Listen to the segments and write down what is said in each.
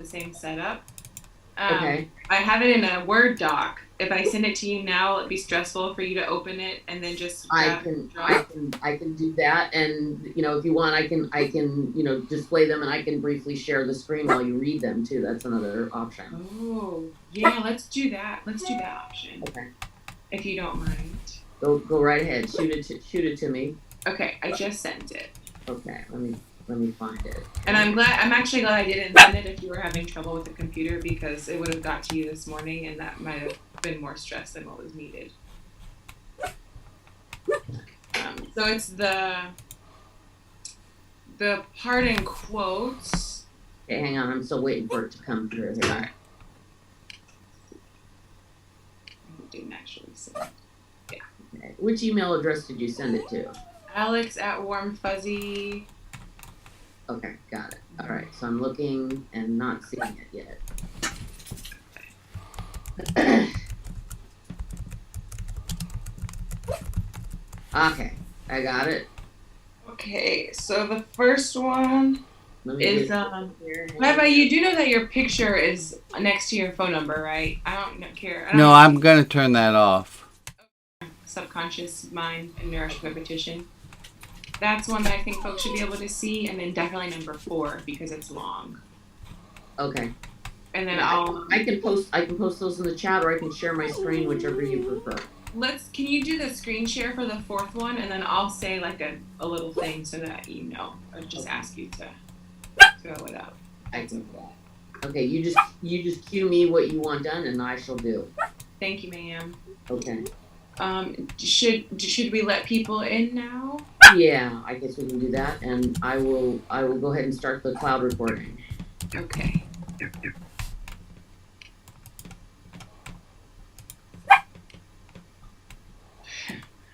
the same setup. Okay. I have it in a Word doc. If I send it to you now, it'd be stressful for you to open it and then just I can do that, and if you want, I can display them, and I can briefly share the screen while you read them too. That's another option. Oh, yeah, let's do that. Let's do that option. Okay. If you don't mind. Go right ahead. Shoot it to me. Okay, I just sent it. Okay, let me find it. And I'm actually glad I didn't send it if you were having trouble with the computer, because it would have got to you this morning and that might have been more stress than what was needed. So it's the part in quotes. Okay, hang on. I'm still waiting for it to come through here. Right. I didn't actually send it. Yeah. Okay. Which email address did you send it to? Alex@warmfuzzy. Okay, got it. All right, so I'm looking and not seeing it yet. Okay, I got it. Okay, so the first one is Rabbi, you do know that your picture is next to your phone number, right? I don't care. No, I'm gonna turn that off. Subconscious mind and nourish repetition. That's one that I think folks should be able to see, and then definitely number 4 because it's long. Okay. And then I can post those in the chat, or I can share my screen, whichever you prefer. Can you do the screen share for the 4th one, and then I'll say like a little thing so that or just ask you to throw it up. I can do that. Okay, you just cue me what you want done, and I shall do. Thank you, ma'am. Okay. Should we let people in now? Yeah, I guess we can do that, and I will go ahead and start the cloud recording. Okay.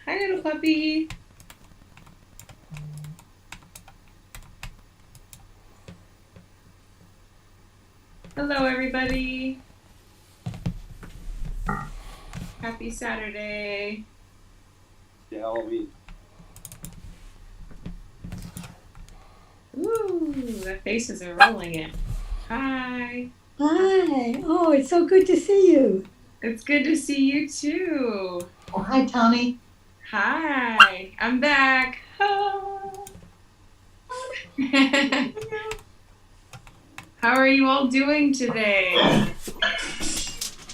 Hi, little puppy. Hello, everybody. Happy Saturday. Yeah, Halloween. Ooh, the faces are rolling in. Hi. Hi. Oh, it's so good to see you. It's good to see you too. Oh, hi, Tony. Hi. I'm back. How are you all doing today?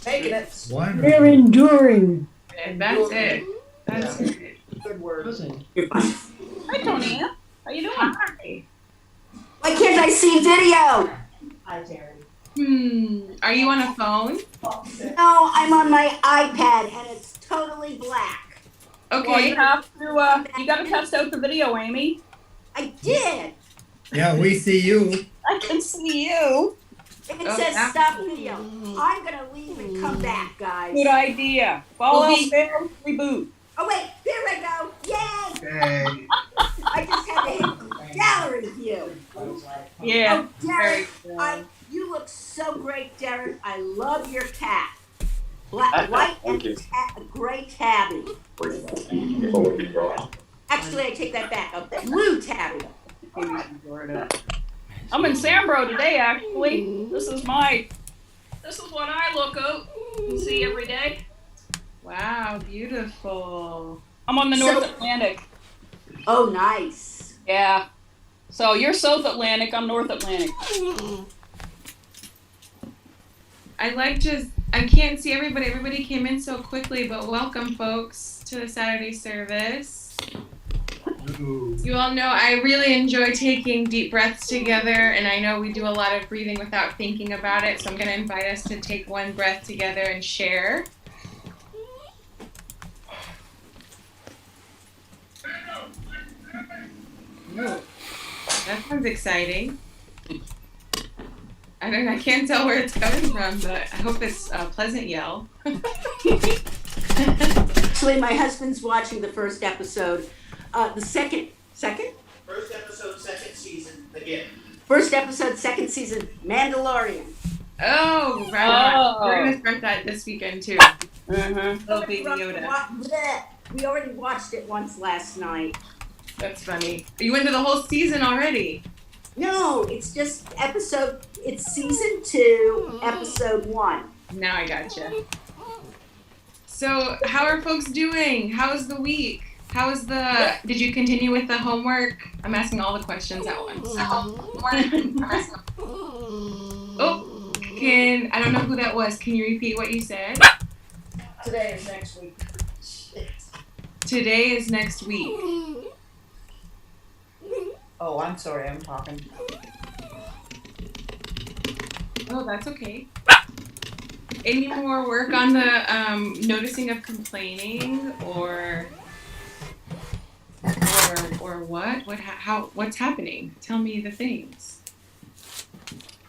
Making it. Wonderful. We're enduring. And that's it. That's it. Good word. Hi, Tony. How you doing? Hi. Why can't I see video? Hi, Terry. Are you on a phone? No, I'm on my iPad and it's totally black. Okay. Well, you have to. You got to test out the video, Amy. I did. Yeah, we see you. I can see you. It says stop video. I'm gonna leave and come back, guys. Good idea. Follow fail, reboot. Oh wait, there I go. Yay! Hey. I just had to hit gallery view. Yeah. Oh, Derek, you look so great, Derek. I love your cat. White and gray tabby. Actually, I take that back. A blue tabby. I'm in Sambro today, actually. This is what I look out and see every day. Wow, beautiful. I'm on the North Atlantic. Oh, nice. Yeah. So you're South Atlantic, I'm North Atlantic. I can't see everybody. Everybody came in so quickly, but welcome, folks, to the Saturday service. You all know I really enjoy taking deep breaths together, and I know we do a lot of breathing without thinking about it, so I'm going to invite us to take one breath together and share. Ooh, that sounds exciting. I can't tell where it's coming from, but I hope it's a pleasant yell. Actually, my husband's watching the first episode. The second? First episode, second season, again. First episode, second season, Mandalorian. Oh, right. Oh. We're going to start that this weekend, too. Little Baby Yoda. We already watched it once last night. That's funny. You went through the whole season already. No, it's just it's season 2, episode 1. Now I gotcha. So, how are folks doing? How's the week? Did you continue with the homework? I'm asking all the questions at once. Oh, I don't know who that was. Can you repeat what you said? Today is next week. Today is next week. Oh, I'm sorry, I'm talking. Oh, that's okay. Any more work on the noticing of complaining or what? What's happening? Tell me the things.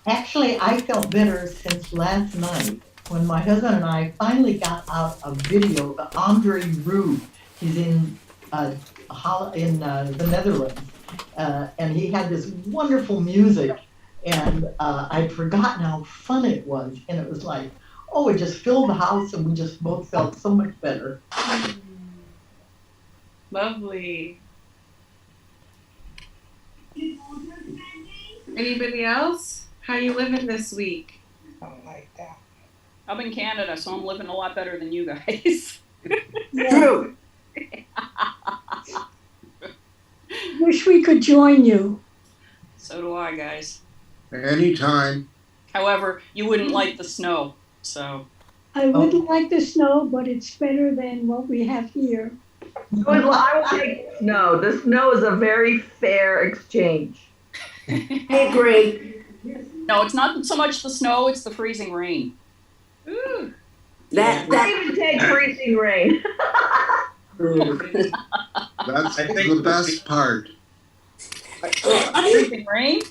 Actually, I felt better since last night when my husband and I finally got out a video of Andre Rue. He's in the Netherlands, and he had this wonderful music, and I'd forgotten how fun it was, and it was like, oh, it just filled the house, and we just both felt so much better. Lovely. Anybody else? How you living this week? I'm in Canada, so I'm living a lot better than you guys. True. Wish we could join you. So do I, guys. Anytime. However, you wouldn't like the snow, so. I wouldn't like the snow, but it's better than what we have here. I will take snow. The snow is a very fair exchange. I agree. No, it's not so much the snow, it's the freezing rain. Ooh. I even take freezing rain. That's I think the best part. Freezing rain?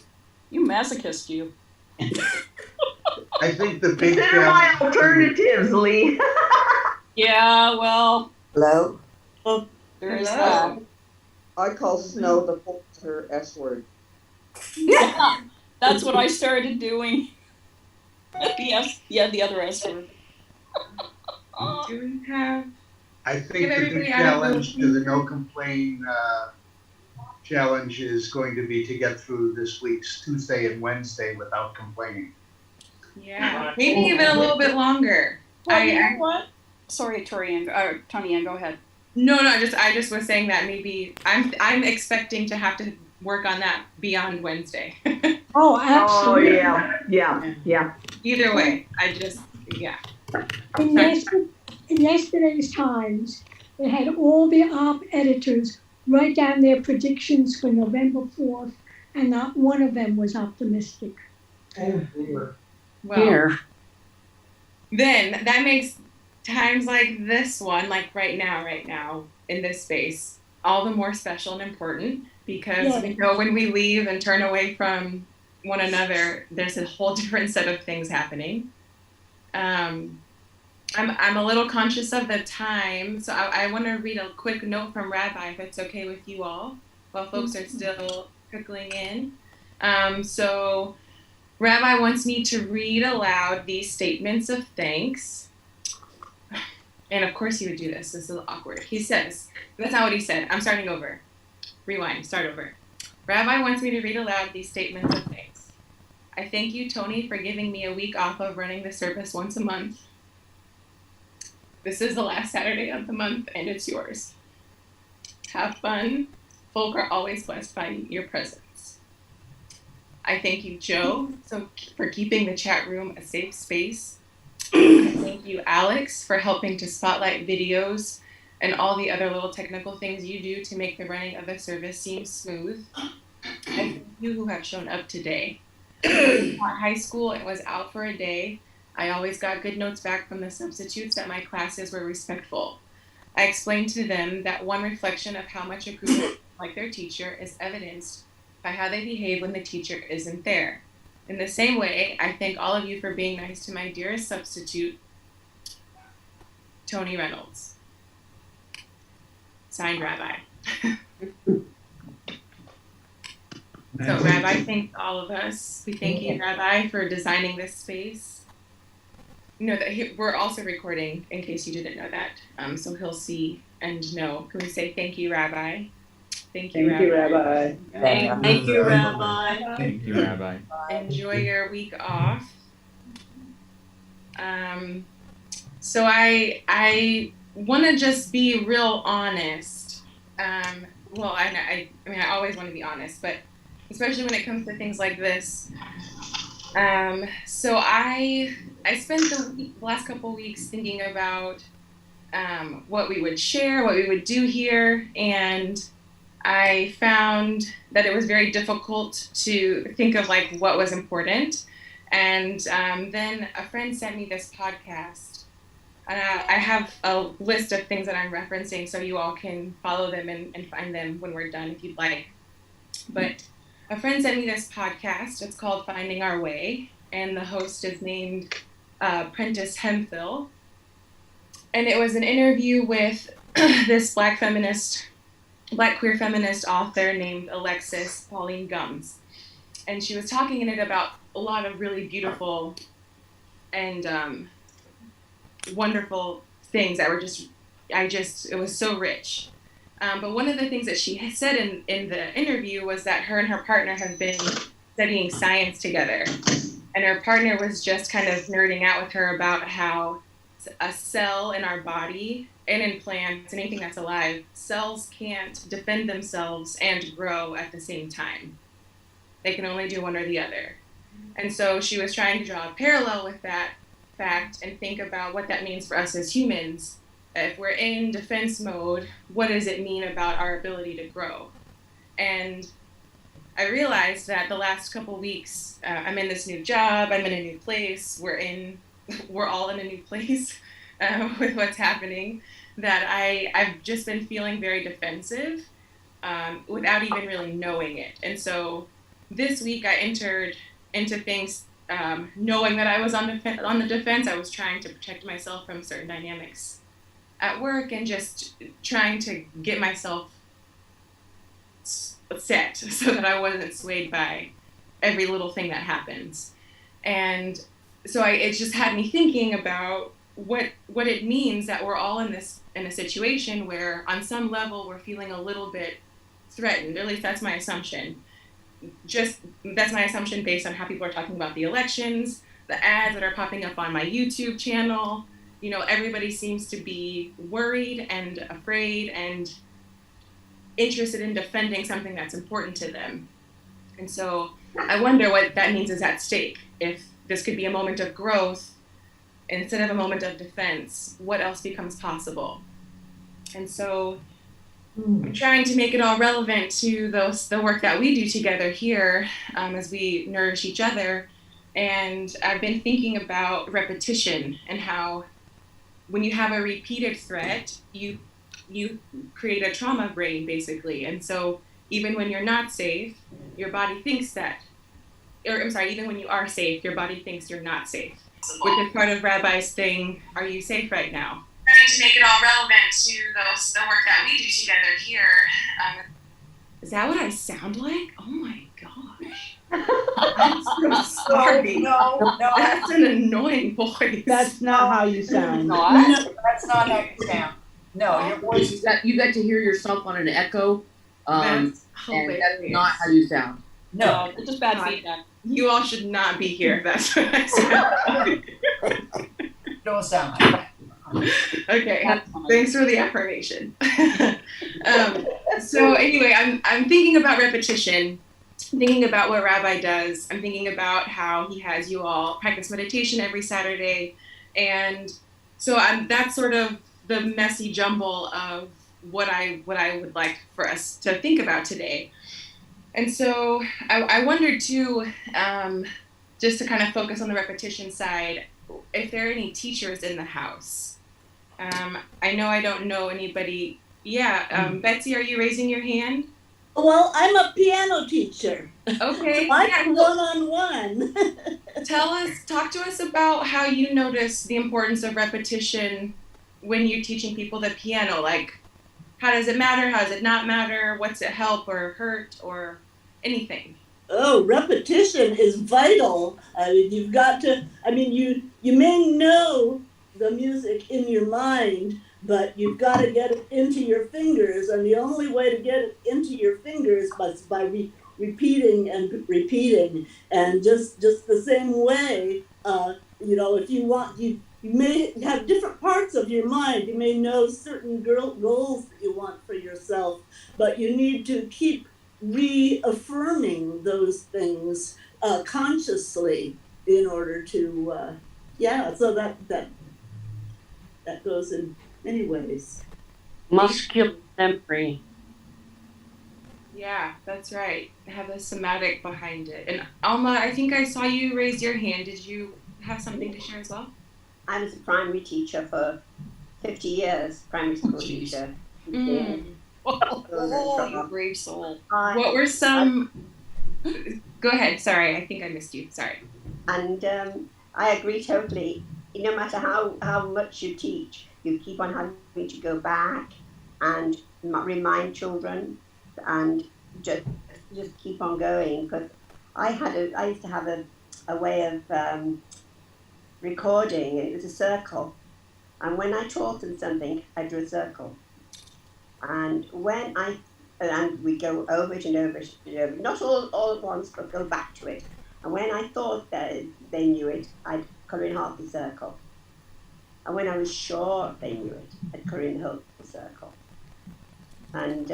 You masochist, you. I think the big Consider my alternatives, Lee. Yeah, well, Hello? there is Hello. that. I call snow the polar S word. Yeah, that's what I started doing. The other S word. Do we have? I Give think the everybody big out of challenge the- to the no complain challenge is going to be to get through this week's Tuesday and Wednesday without complaining. Yeah, maybe even a little bit longer. Well, you know what? Sorry, Tony Ann, go ahead. No, I just was saying that maybe I'm expecting to have to work on that beyond Wednesday. Oh, Oh, absolutely. yeah. Either way, yeah. In yesterday's Times, they had all the op editors write down their predictions for November 4th, and not one of them was optimistic. Well, then that makes times like this one, like right now, in this space, all the more special and important because we know when we leave and turn away from one another, there's a whole different set of things happening. I'm a little conscious of the time, so I want to read a quick note from Rabbi, if it's okay with you all, while folks are still trickling in. So Rabbi wants me to read aloud these statements of thanks. And of course he would do this. This is awkward. He says, that's not what he said. I'm starting over. Rewind, start over. Rabbi wants me to read aloud these statements of thanks. I thank you, Tony, for giving me a week off of running the service once a month. This is the last Saturday of the month, and it's yours. Have fun. Folk are always blessed by your presence. I thank you, Joe, for keeping the chat room a safe space. I thank you, Alex, for helping to spotlight videos and all the other little technical things you do to make the running of the service seem smooth. I thank you who have shown up today. At high school, it was out for a day. I always got good notes back from the substitutes that my classes were respectful. I explained to them that one reflection of how much a group like their teacher is evidenced by how they behave when the teacher isn't there. In the same way, I thank all of you for being nice to my dearest substitute, Tony Reynolds. Signed, Rabbi. So Rabbi thanks all of us. We thank you, Rabbi, for designing this space. You know that we're also recording, in case you didn't know that. So he'll see and know. Can we say thank you, Rabbi? Thank you, Thank you, Rabbi. Rabbi. Thank you, Rabbi. Thank you, Rabbi. Enjoy your week off. So I want to just be real honest. Well, I mean, I always want to be honest, but especially when it comes to things like this. So I spent the last couple of weeks thinking about what we would share, what we would do here, and I found that it was very difficult to think of like what was important. And then a friend sent me this podcast. I have a list of things that I'm referencing, so you all can follow them and find them when we're done if you'd like. But a friend sent me this podcast. It's called Finding Our Way, and the host is named Prentice Hemphill. And it was an interview with this Black queer feminist author named Alexis Pauline Gumbs. And she was talking in it about a lot of really beautiful and wonderful things that were it was so rich. But one of the things that she said in the interview was that her and her partner have been studying science together. And her partner was just kind of nerding out with her about how a cell in our body and in plants and anything that's alive, cells can't defend themselves and grow at the same time. They can only do one or the other. And so she was trying to draw a parallel with that fact and think about what that means for us as humans. If we're in defense mode, what does it mean about our ability to grow? And I realized that the last couple weeks, I'm in this new job, I'm in a new place, we're all in a new place with what's happening, that I've just been feeling very defensive without even really knowing it. And so this week I entered into things knowing that I was on the defense. I was trying to protect myself from certain dynamics at work and just trying to get myself set so that I wasn't swayed by every little thing that happens. And so it just had me thinking about what it means that we're all in a situation where on some level we're feeling a little bit threatened. At least that's my assumption. That's my assumption based on how people are talking about the elections, the ads that are popping up on my YouTube channel. You know, everybody seems to be worried and afraid and interested in defending something that's important to them. And so I wonder what that means is at stake. If this could be a moment of growth instead of a moment of defense, what else becomes possible? And so I'm trying to make it all relevant to the work that we do together here as we nourish each other. And I've been thinking about repetition and how when you have a repeated threat, you create a trauma brain, basically. And so even when you're not safe, your body thinks that, even when you are safe, your body thinks you're not safe, which is part of Rabbi's thing, are you safe right now? Trying to make it all relevant to the work that we do together here. Is that what I sound like? Oh my gosh. I'm so sorry. No, That's an annoying voice. That's not how you sound. no, that's not how you sound. No, your voice. You got to hear yourself on an echo. That's And hilarious. that's not how you sound. No, It's just bad feedback. You all should not be here if that's what I sound like. don't sound like that. Okay, thanks for the affirmation. So anyway, I'm thinking about repetition, thinking about what Rabbi does. I'm thinking about how he has you all practice meditation every Saturday. And so that's sort of the messy jumble of what I would like for us to think about today. And so I wondered too, just to kind of focus on the repetition side, if there are any teachers in the house. I know I don't know anybody. Yeah, Betsy, are you raising your hand? Well, I'm a piano teacher. Okay. I'm yeah, one-on-one. Talk to us about how you notice the importance of repetition when you're teaching people the piano. Like, how does it matter? How does it not matter? What's it help or hurt or anything? Oh, repetition is vital. I mean, you've got to, you may know the music in your mind, but you've got to get it into your fingers, and the only way to get it into your fingers is by repeating and repeating, and just the same way, if you want, you may have different parts of your mind. You may know certain goals that you want for yourself, but you need to keep reaffirming those things consciously in order to, so that goes in many ways. Muscular memory. Yeah, that's right. Have a somatic behind it. And Alma, I think I saw you raise your hand. Did you have something to share as well? I was a primary teacher for 50 years, primary school teacher. Oh, you brave soul. What were some... Go ahead. Sorry, I think I missed you. Sorry. And I agree totally. No matter how much you teach, you keep on having to go back and remind children and just keep on going. Because I used to have a way of recording. It was a circle. And when I taught them something, I drew a circle. And and we go over it and over it and over it, not all at once, but go back to it. And when I thought that they knew it, I'd colour in half the circle. And when I was sure they knew it, I'd colour in the whole circle. And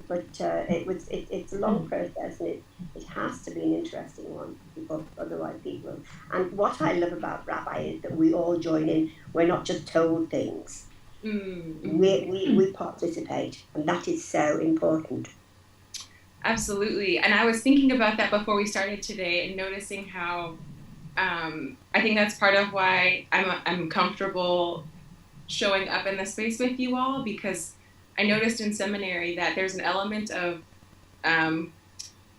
it's a long process, and it has to be an interesting one, because otherwise people. And what I love about Rabbi is that we all join in. We're not just told things. We participate, and that is so important. Absolutely. And I was thinking about that before we started today, and noticing how I think that's part of why I'm comfortable showing up in the space with you all, because I noticed in seminary that there's an element of I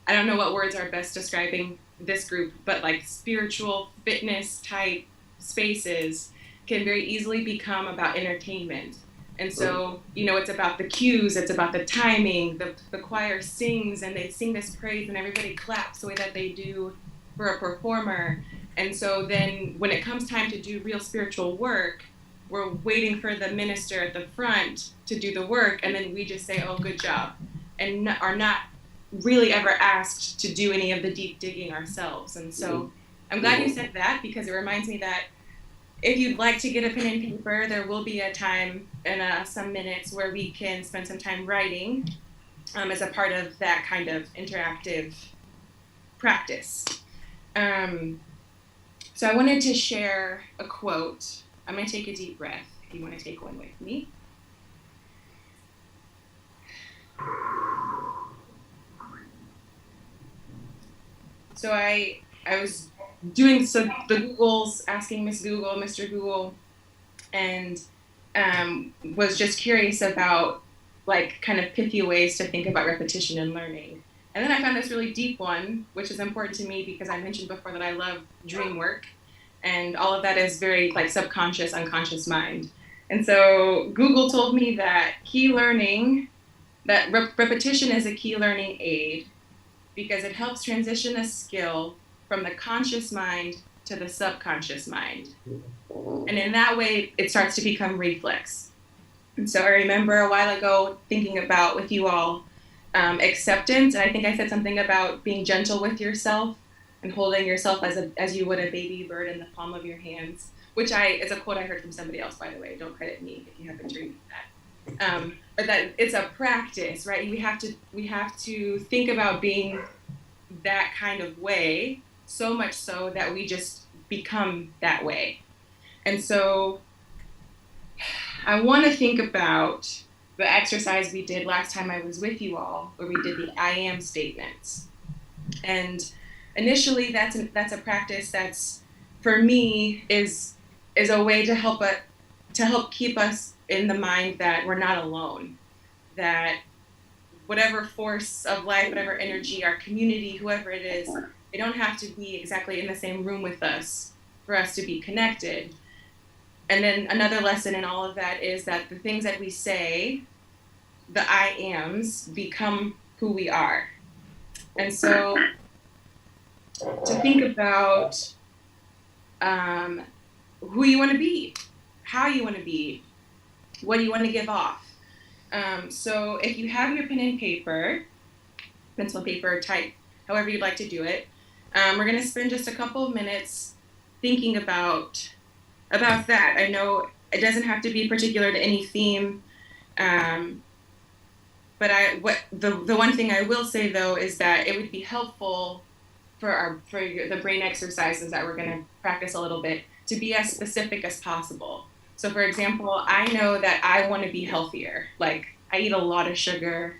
don't know what words are best describing this group, but like spiritual fitness type spaces can very easily become about entertainment. And so, it's about the cues, it's about the timing, the choir sings and they sing this praise and everybody claps the way that they do for a performer. And so then when it comes time to do real spiritual work, we're waiting for the minister at the front to do the work, and then we just say, oh, good job, and are not really ever asked to do any of the deep digging ourselves. And so I'm glad you said that, because it reminds me that if you'd like to get a pen and paper, there will be a time and some minutes where we can spend some time writing as a part of that kind of interactive practice. So I wanted to share a quote. I'm going to take a deep breath if you want to take one with me. So I was doing the Googles, asking Miss Google, Mr. Google, and was just curious about like kind of pithy ways to think about repetition and learning. And then I found this really deep one, which is important to me because I mentioned before that I love dream work, and all of that is very like subconscious, unconscious mind. And so Google told me that repetition is a key learning aid because it helps transition a skill from the conscious mind to the subconscious mind. And in that way, it starts to become reflex. And so I remember a while ago thinking about with you all acceptance. And I think I said something about being gentle with yourself and holding yourself as you would a baby bird in the palm of your hands, which is a quote I heard from somebody else, by the way. Don't credit me if you haven't dreamed that. But that it's a practice, right? We have to think about being that kind of way, so much so that we just become that way. And so I want to think about the exercise we did last time I was with you all, where we did the I am statements. And initially that's a practice that's, for me, is a way to help keep us in the mind that we're not alone, that whatever force of life, whatever energy, our community, whoever it is, they don't have to be exactly in the same room with us for us to be connected. And then another lesson in all of that is that the things that we say, the I ams, become who we are. And so to think about who you want to be, how you want to be, what do you want to give off? So if you have your pen and paper, pencil and paper, type, however you'd like to do it, we're going to spend just a couple of minutes thinking about that. I know it doesn't have to be particular to any theme, but the one thing I will say though is that it would be helpful for the brain exercises that we're going to practice a little bit to be as specific as possible. So for example, I know that I want to be healthier. Like I eat a lot of sugar.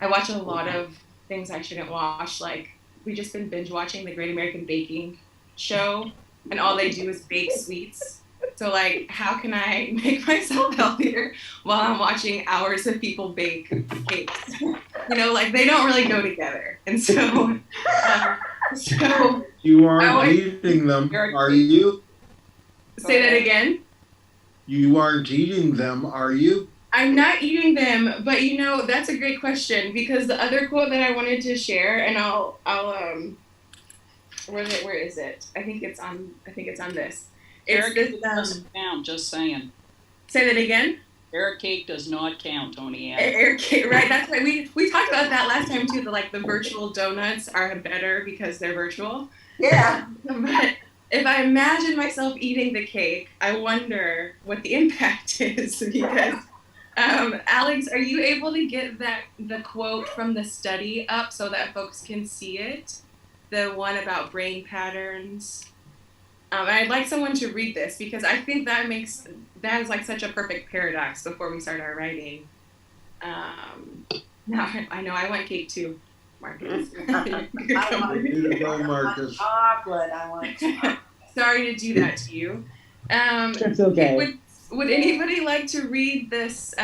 I watch a lot of things I shouldn't watch. Like we just been binge watching the Great American Baking Show, and all they do is bake sweets. So like, how can I make myself healthier while I'm watching hours of people bake cakes? You know, like they don't really go together. And so, you aren't eating them, are you? Say that again. You aren't eating them, are you? I'm not eating them, but you know, that's a great question, because the other quote that I wanted to share, and I'll where is it? I think it's on this. Carrot cake doesn't count, just saying. Say that again? Carrot cake does not count, Tony. Carrot cake, right? That's right. We talked about that last time too. The virtual donuts are better because they're virtual. Yeah. But if I imagine myself eating the cake, I wonder what the impact is, because Alex, are you able to get the quote from the study up so that folks can see it? The one about brain patterns. I'd like someone to read this, because I think that is like such a perfect paradox before we start our writing. Now I know I want cake too, Marcus. Marcus. Chocolate. I want chocolate. Sorry to do that to you. That's okay. Would anybody like to read this?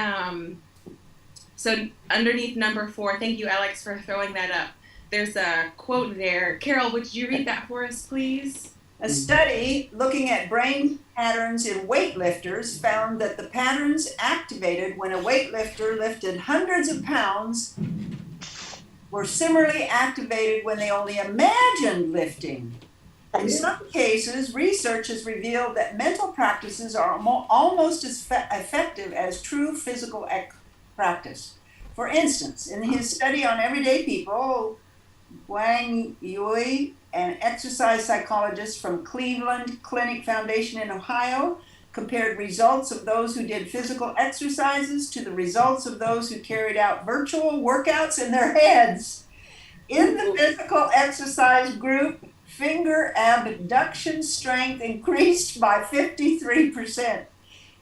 So underneath number 4, thank you, Alex, for throwing that up. There's a quote there. Carol, would you read that for us, please? A study looking at brain patterns in weightlifters found that the patterns activated when a weightlifter lifted hundreds of pounds were similarly activated when they only imagined lifting. In some cases, research has revealed that mental practices are almost as effective as true physical practice. For instance, in his study on everyday people, Wang Yui, an exercise psychologist from Cleveland Clinic Foundation in Ohio, compared results of those who did physical exercises to the results of those who carried out virtual workouts in their heads. In the physical exercise group, finger abduction strength increased by 53%.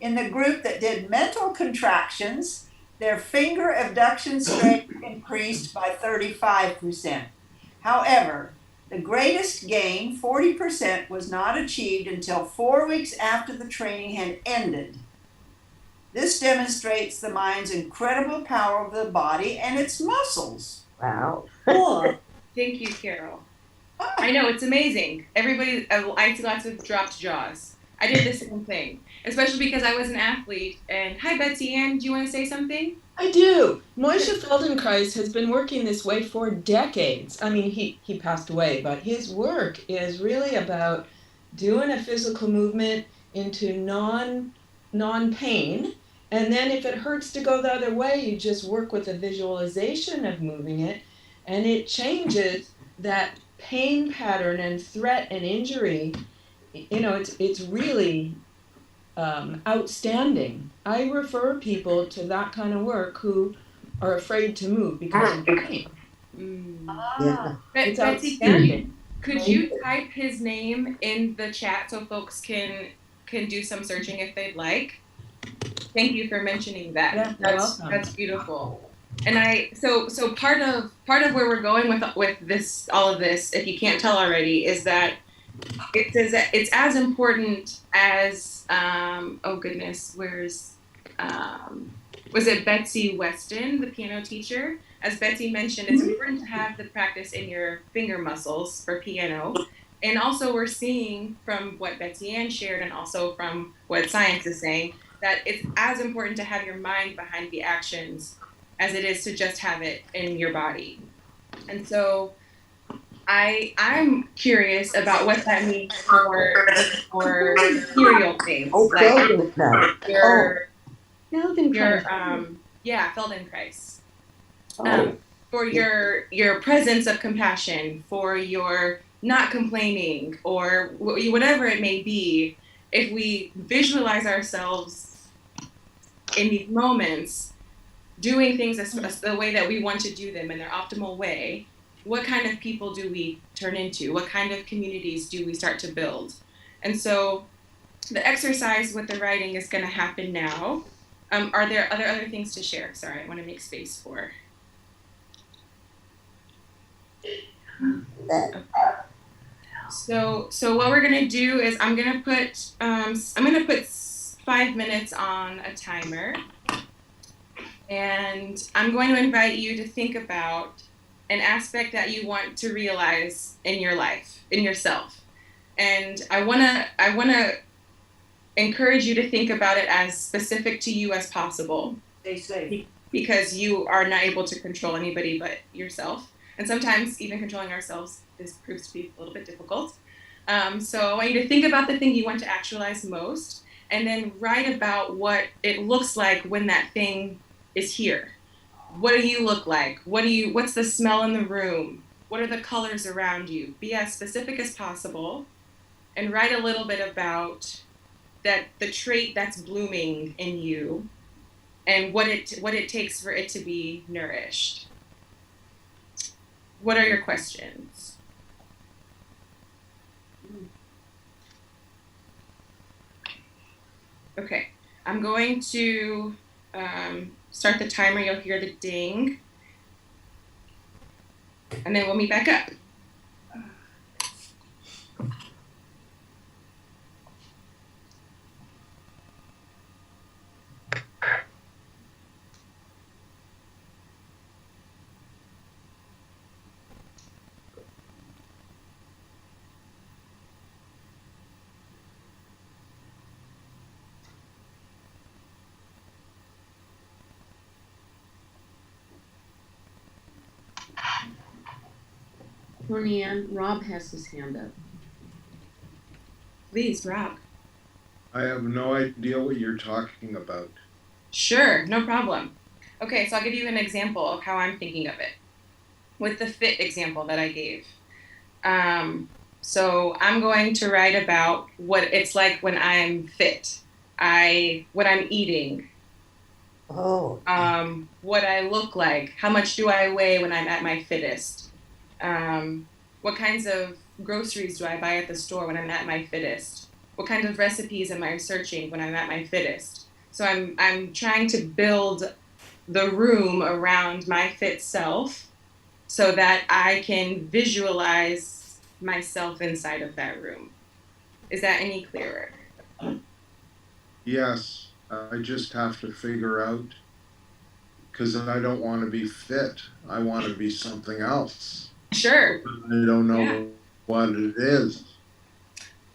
In the group that did mental contractions, their finger abduction strength increased by 35%. However, the greatest gain, 40%, was not achieved until 4 weeks after the training had ended. This demonstrates the mind's incredible power over the body and its muscles. Wow. Cool. Thank you, Carol. I know, it's amazing. Everybody, I see lots of dropped jaws. I did the same thing, especially because I was an athlete. And hi, Betsy Ann, do you want to say something? I do. Moshe Feldenkrais has been working this way for decades. I mean, he passed away, but his work is really about doing a physical movement into non-pain. And then if it hurts to go the other way, you just work with a visualization of moving it. And it changes that pain pattern and threat and injury. You know, it's really outstanding. I refer people to that kind of work who are afraid to move because of pain. Yeah. It's Betsy, outstanding. could you type his name in the chat so folks can do some searching if they'd like? Thank you for mentioning that. Yeah, that's beautiful. And so part of where we're going with this, all of this, if you can't tell already, is that it's as important as oh goodness, was it Betsy Weston, the piano teacher? As Betsy mentioned, it's important to have the practice in your finger muscles for piano. And also we're seeing from what Betsy Ann shared, and also from what science is saying, that it's as important to have your mind behind the actions as it is to just have it in your body. And so I'm curious about what that means for material things. Okay. Feldenkrais. Feldenkrais. For your presence of compassion, for your not complaining, or whatever it may be. If we visualize ourselves in these moments doing things the way that we want to do them in their optimal way, what kind of people do we turn into? What kind of communities do we start to build? And so the exercise with the writing is going to happen now. Are there other things to share? Sorry, I want to make space for. So what we're gonna do is I'm gonna put 5 minutes on a timer, and I'm going to invite you to think about an aspect that you want to realize in your life, in yourself, and I wanna encourage you to think about it as specific to you as possible. Stay safe. Because you are not able to control anybody but yourself. And sometimes even controlling ourselves proves to be a little bit difficult. So I want you to think about the thing you want to actualize most, and then write about what it looks like when that thing is here. What do you look like? What's the smell in the room? What are the colors around you? Be as specific as possible, and write a little bit about the trait that's blooming in you, and what it takes for it to be nourished. What are your questions? Okay, I'm going to start the timer. You'll hear the ding, and then we'll meet back up. Cornea, Rob has his hand up. Please, Rob. I have no idea what you're talking about. Sure, no problem. Okay, so I'll give you an example of how I'm thinking of it with the fit example that I gave. So I'm going to write about what it's like when I'm fit, what I'm eating, what I look like, how much do I weigh when I'm at my fittest, what kinds of groceries do I buy at the store when I'm at my fittest, what kind of recipes am I searching when I'm at my fittest. So I'm trying to build the room around my fit self so that I can visualize myself inside of that room. Is that any clearer? Yes, I just have to figure out, because I don't want to be fit. I want to be something else. Sure. I don't know what it is.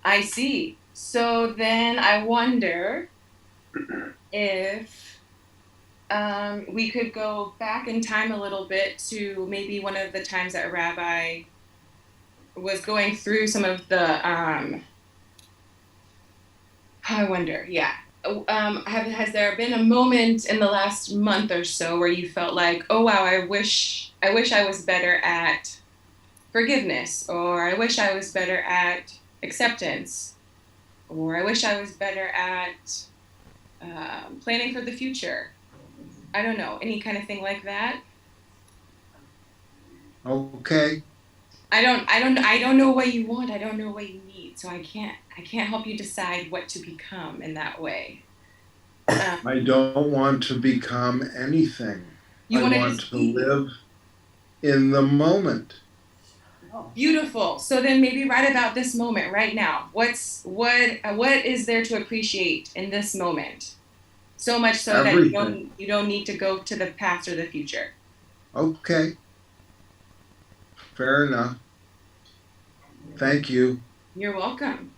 I see. So then I wonder if we could go back in time a little bit to maybe one of the times that Rabbi was going through some of the, I wonder, has there been a moment in the last month or so where you felt like, oh wow, I wish I was better at forgiveness, or I wish I was better at acceptance, or I wish I was better at planning for the future? I don't know, any kind of thing like that. Okay. I don't know what you want. I don't know what you need. So I can't help you decide what to become in that way. I don't want to become anything. I want to live in the moment. Beautiful. So then maybe write about this moment right now. What is there to appreciate in this moment? So much so Everything. that you don't need to go to the past or the future. Okay. Fair enough. Thank you. You're welcome.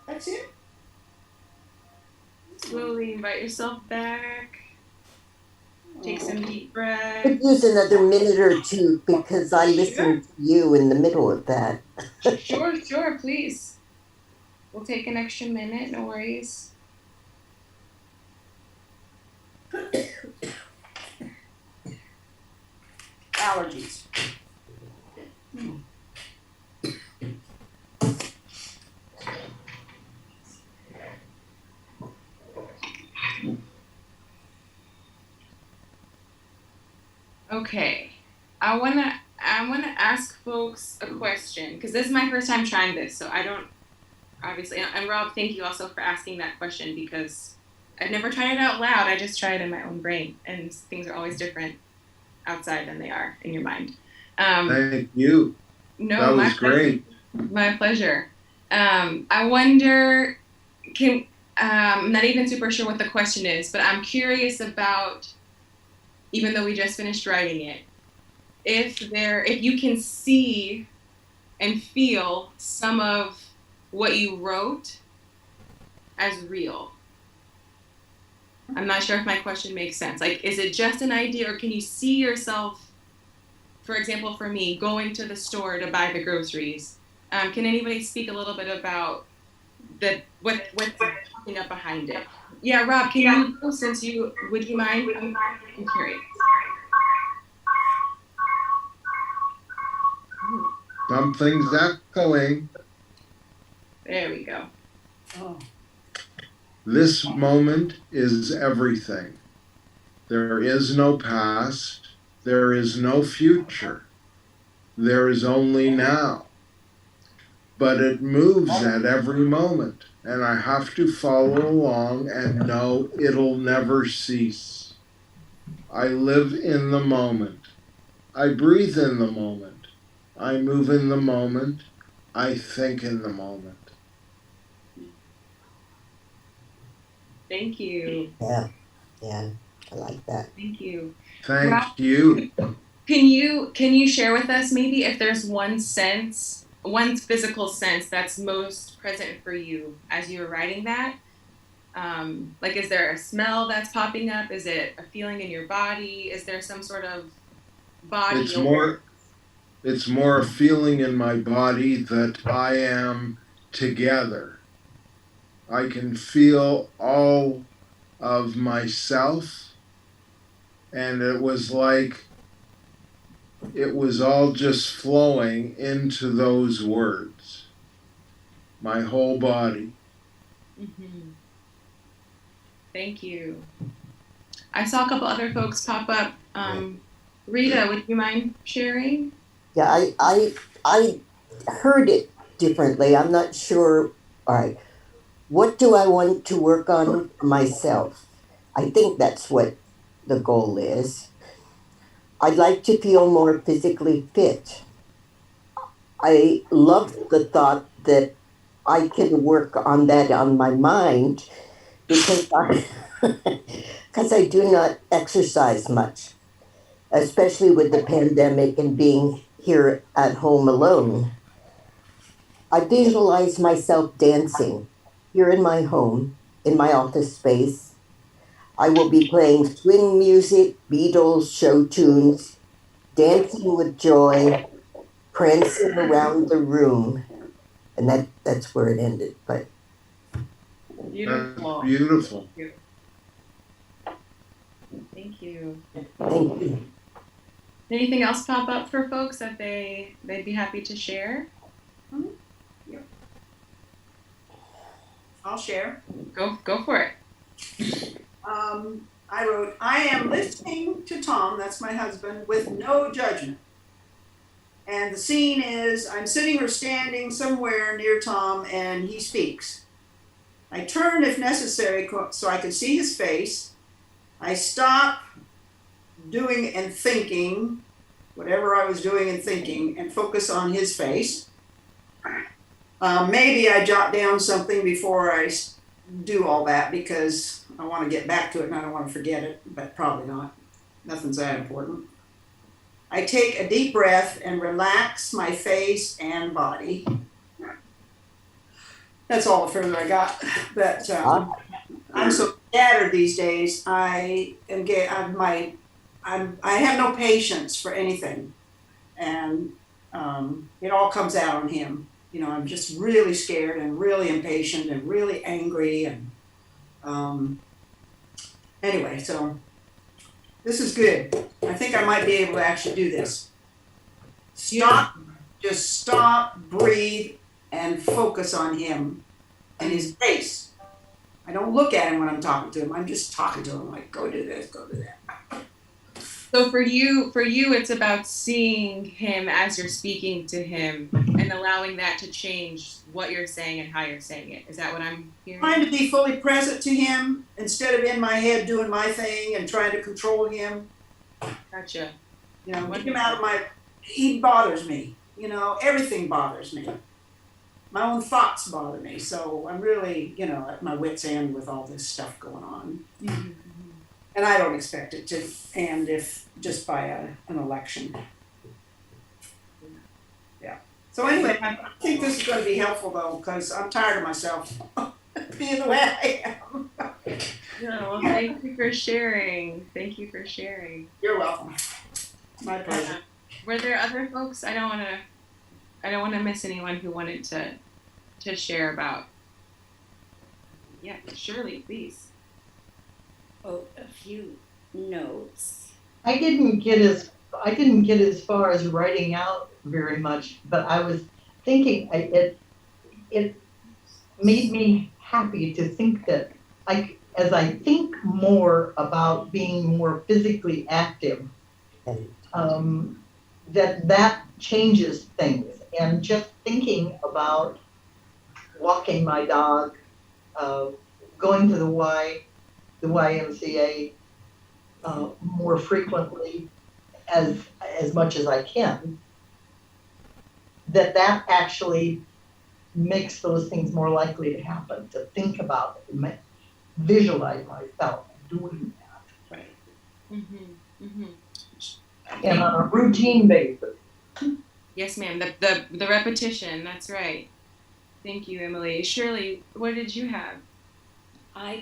That's it. Slowly invite yourself back. Take some deep Could breaths. use another minute or two because I listened to you in the middle of that. Sure, please. We'll take an extra minute, no worries. Allergies. Okay. I wanna ask folks a question because this is my first time trying this, so I don't obviously. And Rob, thank you also for asking that question because I've never tried it out loud. I just try it in my own brain, and things are always different outside than they are in your mind. Thank you. No, that was great. My pleasure. I wonder, I'm not even super sure what the question is, but I'm curious about, even though we just finished writing it, if you can see and feel some of what you wrote as real. I'm not sure if my question makes sense. Like, is it just an idea, or can you see yourself, for example, for me, going to the store to buy the groceries? Can anybody speak a little bit about what's talking up behind it? Yeah, Rob, can you go, would you mind? I'm curious. Something's echoing. There we go. Oh. This moment is everything. There is no past. There is no future. There is only now. But it moves at every moment, and I have to follow along and know it'll never cease. I live in the moment. I breathe in the moment. I move in the moment. I think in the moment. Thank you. Yeah, I like that. Thank you. Thank Rob, you. Can you share with us maybe if there's one physical sense that's most present for you as you were writing that? Like, is there a smell that's popping up? Is it a feeling in your body? Is there some sort of body? It's more a feeling in my body that I am together. I can feel all of myself, and it was like it was all just flowing into those words. My whole body. Mm-hmm. Thank you. I saw a couple other folks pop up. Rita, would you mind sharing? Yeah, I heard it differently. I'm not sure. All right. What do I want to work on myself? I think that's what the goal is. I'd like to feel more physically fit. I love the thought that I can work on that on my mind because because I do not exercise much, especially with the pandemic and being here at home alone. I visualize myself dancing here in my home, in my office space. I will be playing swing music, Beatles, show tunes, dancing with joy, prancing around the room. And that's where it ended. But Beautiful. Beautiful. Thank you. Thank you. Anything else pop up for folks that they'd be happy to share? I'll share. Go for it. I wrote, I am listening to Tom, that's my husband, with no judgment. And the scene is I'm sitting or standing somewhere near Tom and he speaks. I turn if necessary so I can see his face. I stop doing and thinking, whatever I was doing and thinking, and focus on his face. Maybe I jot down something before I do all that because I want to get back to it and I don't want to forget it, but probably not. Nothing's that important. I take a deep breath and relax my face and body. That's all the further I got. But I'm so scattered these days. I have no patience for anything, and it all comes out on him. You know, I'm just really scared and really impatient and really angry and anyway, so this is good. I think I might be able to actually do this. Just stop, breathe, and focus on him and his face. I don't look at him when I'm talking to him. I'm just talking to him like, go do this, go do that. So for you, it's about seeing him as you're speaking to him and allowing that to change what you're saying and how you're saying it. Is that what I'm hearing? Trying to be fully present to him instead of in my head doing my thing and trying to control him. Gotcha. You know, get him out of he bothers me. You know, everything bothers me. My own thoughts bother me. So I'm really, you know, at my wit's end with all this stuff going on. Mm-hmm. And I don't expect it to end if just by an election. Yeah. So anyway, I think this is going to be helpful though, because I'm tired of myself being the way I am. No, well, thank you for sharing. Thank you for sharing. You're welcome. My pleasure. Were there other folks? I don't want to miss anyone who wanted to share about. Yeah, Shirley, please. Oh, a few notes. I didn't get as far as writing out very much, but I was thinking it made me happy to think that as I think more about being more physically active, that changes things. And just thinking about walking my dog, going to the YMCA more frequently as much as I can, that actually makes those things more likely to happen, to think about it, visualize myself doing that. Right. Mm-hmm. Mm-hmm. And on a routine basis. Yes, ma'am. The repetition, that's right. Thank you, Emily. Shirley, what did you have? I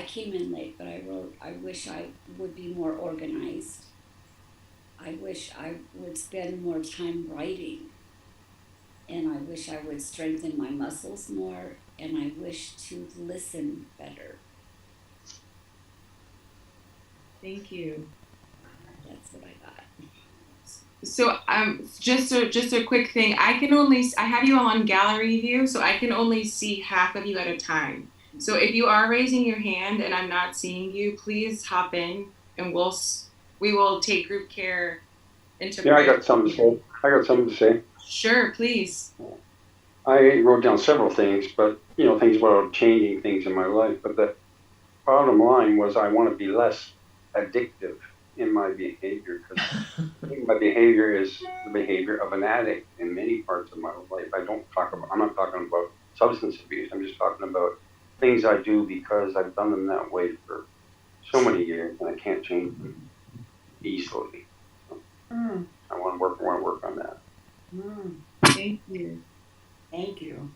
came in late, but I wrote, I wish I would be more organized. I wish I would spend more time writing. And I wish I would strengthen my muscles more. And I wish to listen better. Thank you. That's what I got. So just a quick thing. I have you all on gallery view, so I can only see half of you at a time. So if you are raising your hand and I'm not seeing you, please hop in and we will take group care into Yeah, I got something to say. Sure, please. I wrote down several things, but things about changing things in my life. But the bottom line was I want to be less addictive in my behavior because my behavior is the behavior of an addict in many parts of my life. I'm not talking about substance abuse. I'm just talking about things I do because I've done them that way for so many years and I can't change them easily. So I want to work on that. Thank you. Thank you.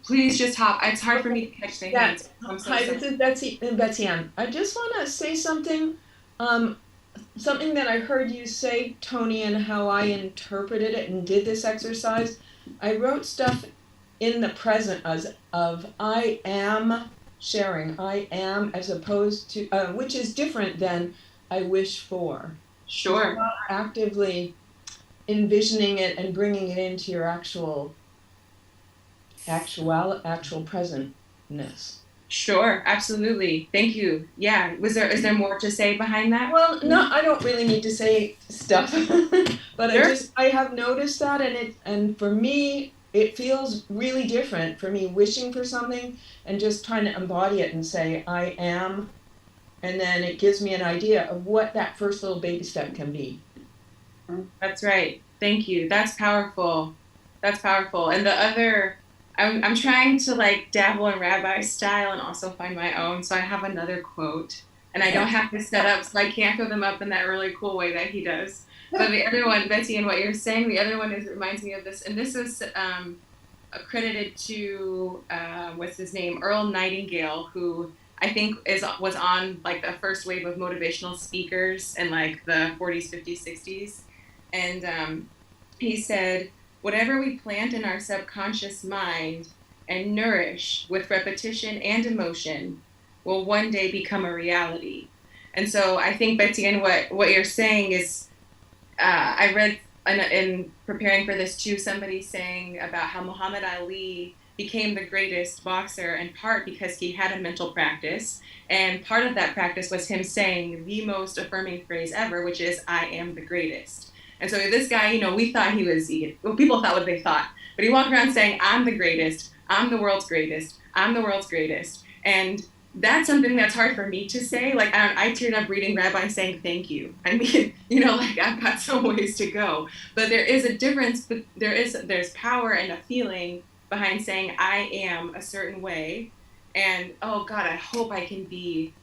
Please just hop. It's hard for me to catch the hands. I'm so Hi, sorry. this is Betsy Ann. I just want to say something. Something that I heard you say, Tony, and how I interpreted it and did this exercise. I wrote stuff in the present as of I am sharing. I am, as opposed to which is different than I wish for. Sure. Not actively envisioning it and bringing it into your actual presentness. Sure, absolutely. Thank you. Yeah. Is there more to say behind that? Well, no, I don't really need to say stuff, but Sure. I have noticed that, and for me, it feels really different for me wishing for something and just trying to embody it and say I am, and then it gives me an idea of what that first little baby step can be. That's right. Thank you. That's powerful. That's powerful. And the other, I'm trying to like dabble in rabbi style and also find my own. So I have another quote, and I don't have to set up, so I can't throw them up in that really cool way that he does. But the other one, Betsy, and what you're saying, the other one reminds me of this, and this is accredited to what's his name, Earl Nightingale, who I think was on like the first wave of motivational speakers in like the 40s, 50s, 60s. And he said, whatever we plant in our subconscious mind and nourish with repetition and emotion will one day become a reality. And so I think, Betsy, and what you're saying is, I read in preparing for this too, somebody saying about how Muhammad Ali became the greatest boxer in part because he had a mental practice. And part of that practice was him saying the most affirming phrase ever, which is, I am the greatest. And so this guy, we thought he was, well, people thought what they thought, but he walked around saying, I'm the greatest, I'm the world's greatest, I'm the world's greatest. And that's something that's hard for me to say. Like, I teared up reading Rabbi saying thank you. I mean, like I've got some ways to go, but there is a difference. But there's power and a feeling behind saying I am a certain way, and oh God, I hope I can be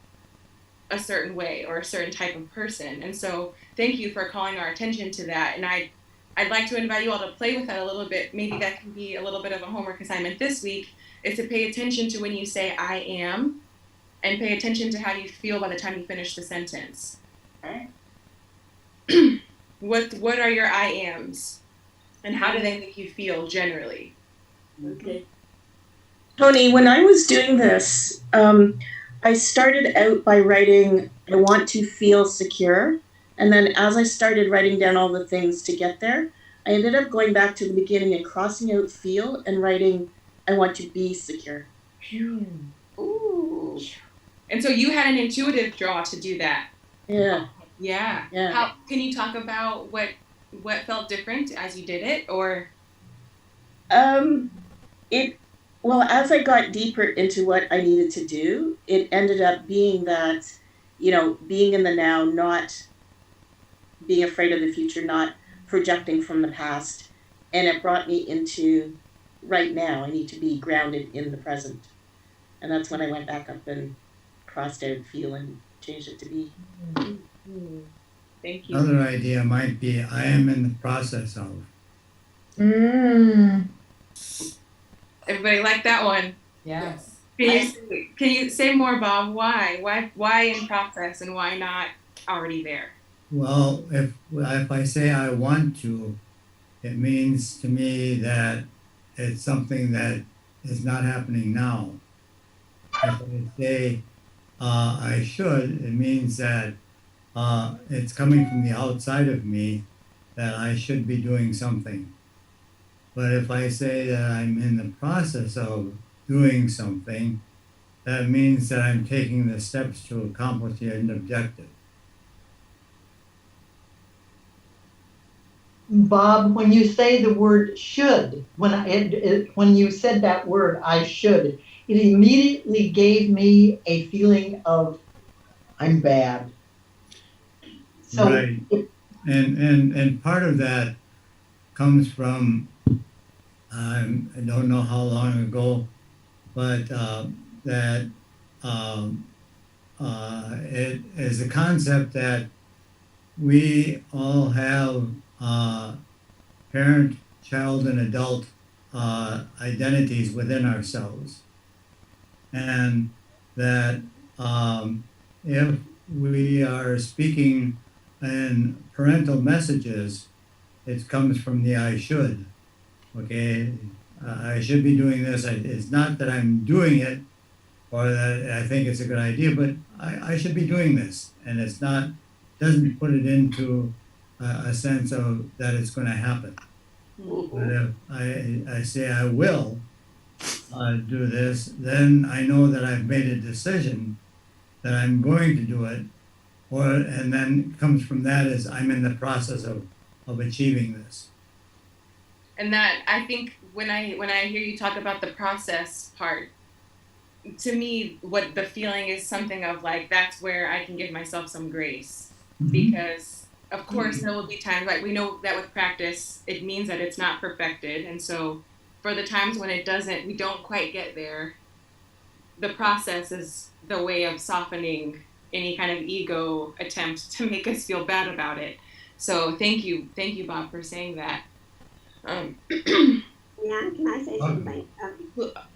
a certain way or a certain type of person. And so thank you for calling our attention to that. And I'd like to invite you all to play with that a little bit. Maybe that can be a little bit of a homework assignment this week, is to pay attention to when you say I am, and pay attention to how you feel by the time you finish the sentence. Okay. What are your I ams, and how do they make you feel generally? Okay. Tony, when I was doing this, I started out by writing, I want to feel secure. And then as I started writing down all the things to get there, I ended up going back to the beginning and crossing out feel and writing, I want to be secure. Ooh. And so you had an intuitive draw to do that. Yeah. Yeah. How can you talk about what felt different as you did it, or? Well, as I got deeper into what I needed to do, it ended up being that, being in the now, not being afraid of the future, not projecting from the past. And it brought me into right now. I need to be grounded in the present. And that's when I went back up and crossed out feel and changed it to be. Thank you. Another idea might be I am in the process of. Everybody like that one? Yes. Can you say more, Bob? Why in process, and why not already there? Well, if I say I want to, it means to me that it's something that is not happening now. If I say I should, it means that it's coming from the outside of me that I should be doing something. But if I say that I'm in the process of doing something, that means that I'm taking the steps to accomplish the end objective. Bob, when you say the word should, when you said that word, I should, it immediately gave me a feeling of I'm bad. So Right. And part of that comes from, I don't know how long ago, but that it is a concept that we all have parent, child, and adult identities within ourselves. And that if we are speaking in parental messages, it comes from the I should. Okay, I should be doing this. It's not that I'm doing it or that I think it's a good idea, but I should be doing this. And it's not, doesn't put it into a sense of that it's going to happen. But if I say I will do this, then I know that I've made a decision that I'm going to do it. And then comes from that is I'm in the process of achieving this. And that, I think when I hear you talk about the process part, to me, what the feeling is something of like, that's where I can give myself some grace. Because of course there will be times, like we know that with practice, it means that it's not perfected. And so for the times when we don't quite get there, the process is the way of softening any kind of ego attempt to make us feel bad about it. So thank you, Bob, for saying that. Leanne, can I say something?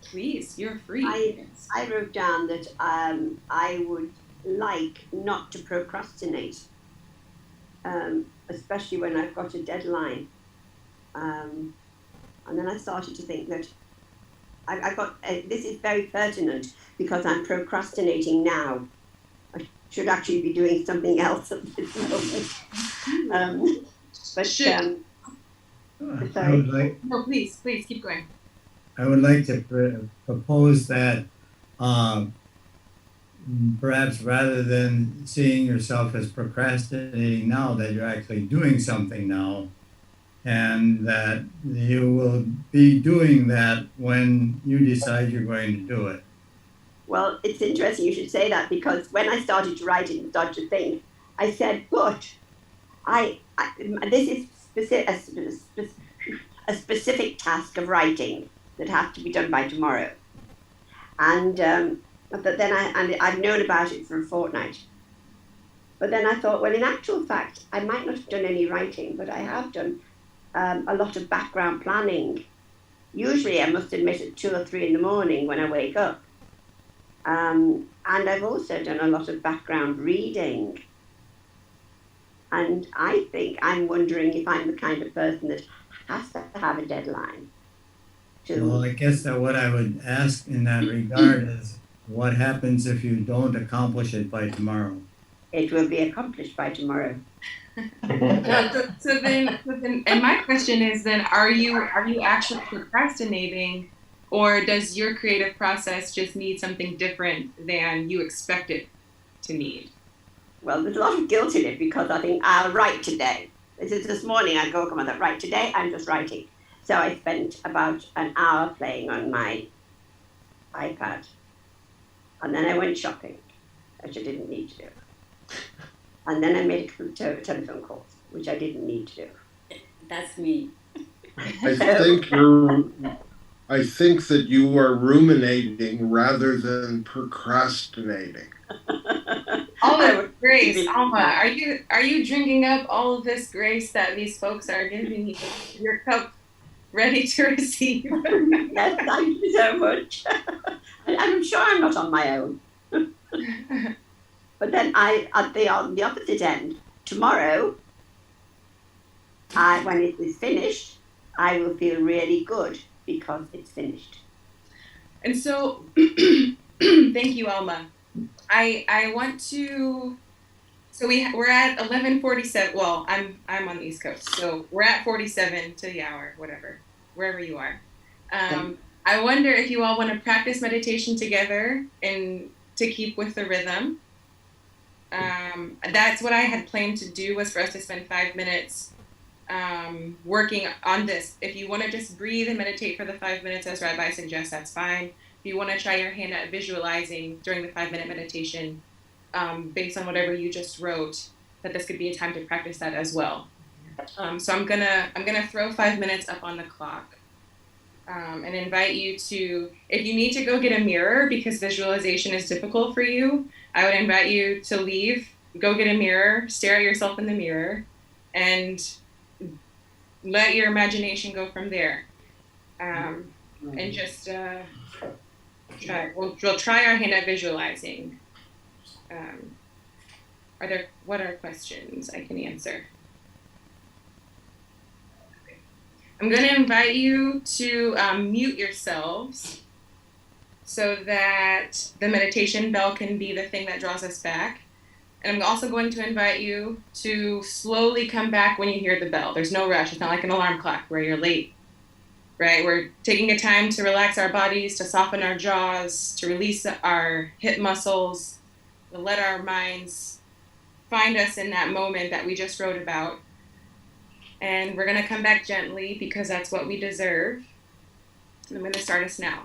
Please, you're free. I wrote down that I would like not to procrastinate, especially when I've got a deadline. And then I started to think that I got this is very pertinent because I'm procrastinating now. I should actually be doing something else at this moment. I would like. No, please keep going. I would like to propose that perhaps rather than seeing yourself as procrastinating now, that you're actually doing something now, and that you will be doing that when you decide you're going to do it. Well, it's interesting you should say that because when I started to write it and started to think, I said, but this is a specific task of writing that has to be done by tomorrow. And but then I've known about it for a fortnight. But then I thought, well, in actual fact, I might not have done any writing, but I have done a lot of background planning. Usually, I must admit, at 2 or 3 in the morning when I wake up. And I've also done a lot of background reading. And I'm wondering if I'm the kind of person that has to have a deadline. Well, I guess that what I would ask in that regard is what happens if you don't accomplish it by tomorrow? It will be accomplished by tomorrow. So then, and my question is then, are you actually procrastinating, or does your creative process just need something different than you expect it to need? Well, there's a lot of guilt in it because I think I'll write today. This morning I go and I write today, I'm just writing. So I spent about an hour playing on my iPad. And then I went shopping, which I didn't need to do. And then I made a couple of telephone calls, which I didn't need to do. That's me. I think that you are ruminating rather than procrastinating. All this grace, Alma, are you drinking up all of this grace that these folks are giving you? Your cup ready to receive. Yes, thank you so much. I'm sure I'm not on my own. But then on the opposite end, tomorrow, when it is finished, I will feel really good because it's finished. And so, thank you, Alma. I want to. So we're at 11:47. Well, I'm on the East Coast, so we're at 47 to the hour, whatever, wherever you are. I wonder if you all want to practice meditation together and to keep with the rhythm. That's what I had planned to do, was for us to spend 5 minutes working on this. If you want to just breathe and meditate for the 5 minutes, as Rabbi suggests, that's fine. If you want to try your hand at visualizing during the 5-minute meditation, based on whatever you just wrote, that this could be a time to practice that as well. So I'm gonna throw 5 minutes up on the clock, and invite you to, if you need to go get a mirror because visualization is difficult for you, I would invite you to leave, go get a mirror, stare at yourself in the mirror, and let your imagination go from there. And just we'll try our hand at visualizing. What are questions I can answer? I'm going to invite you to mute yourselves so that the meditation bell can be the thing that draws us back. And I'm also going to invite you to slowly come back when you hear the bell. There's no rush. It's not like an alarm clock where you're late, right? We're taking a time to relax our bodies, to soften our jaws, to release our hip muscles, to let our minds find us in that moment that we just wrote about. And we're going to come back gently because that's what we deserve. And I'm going to start us now.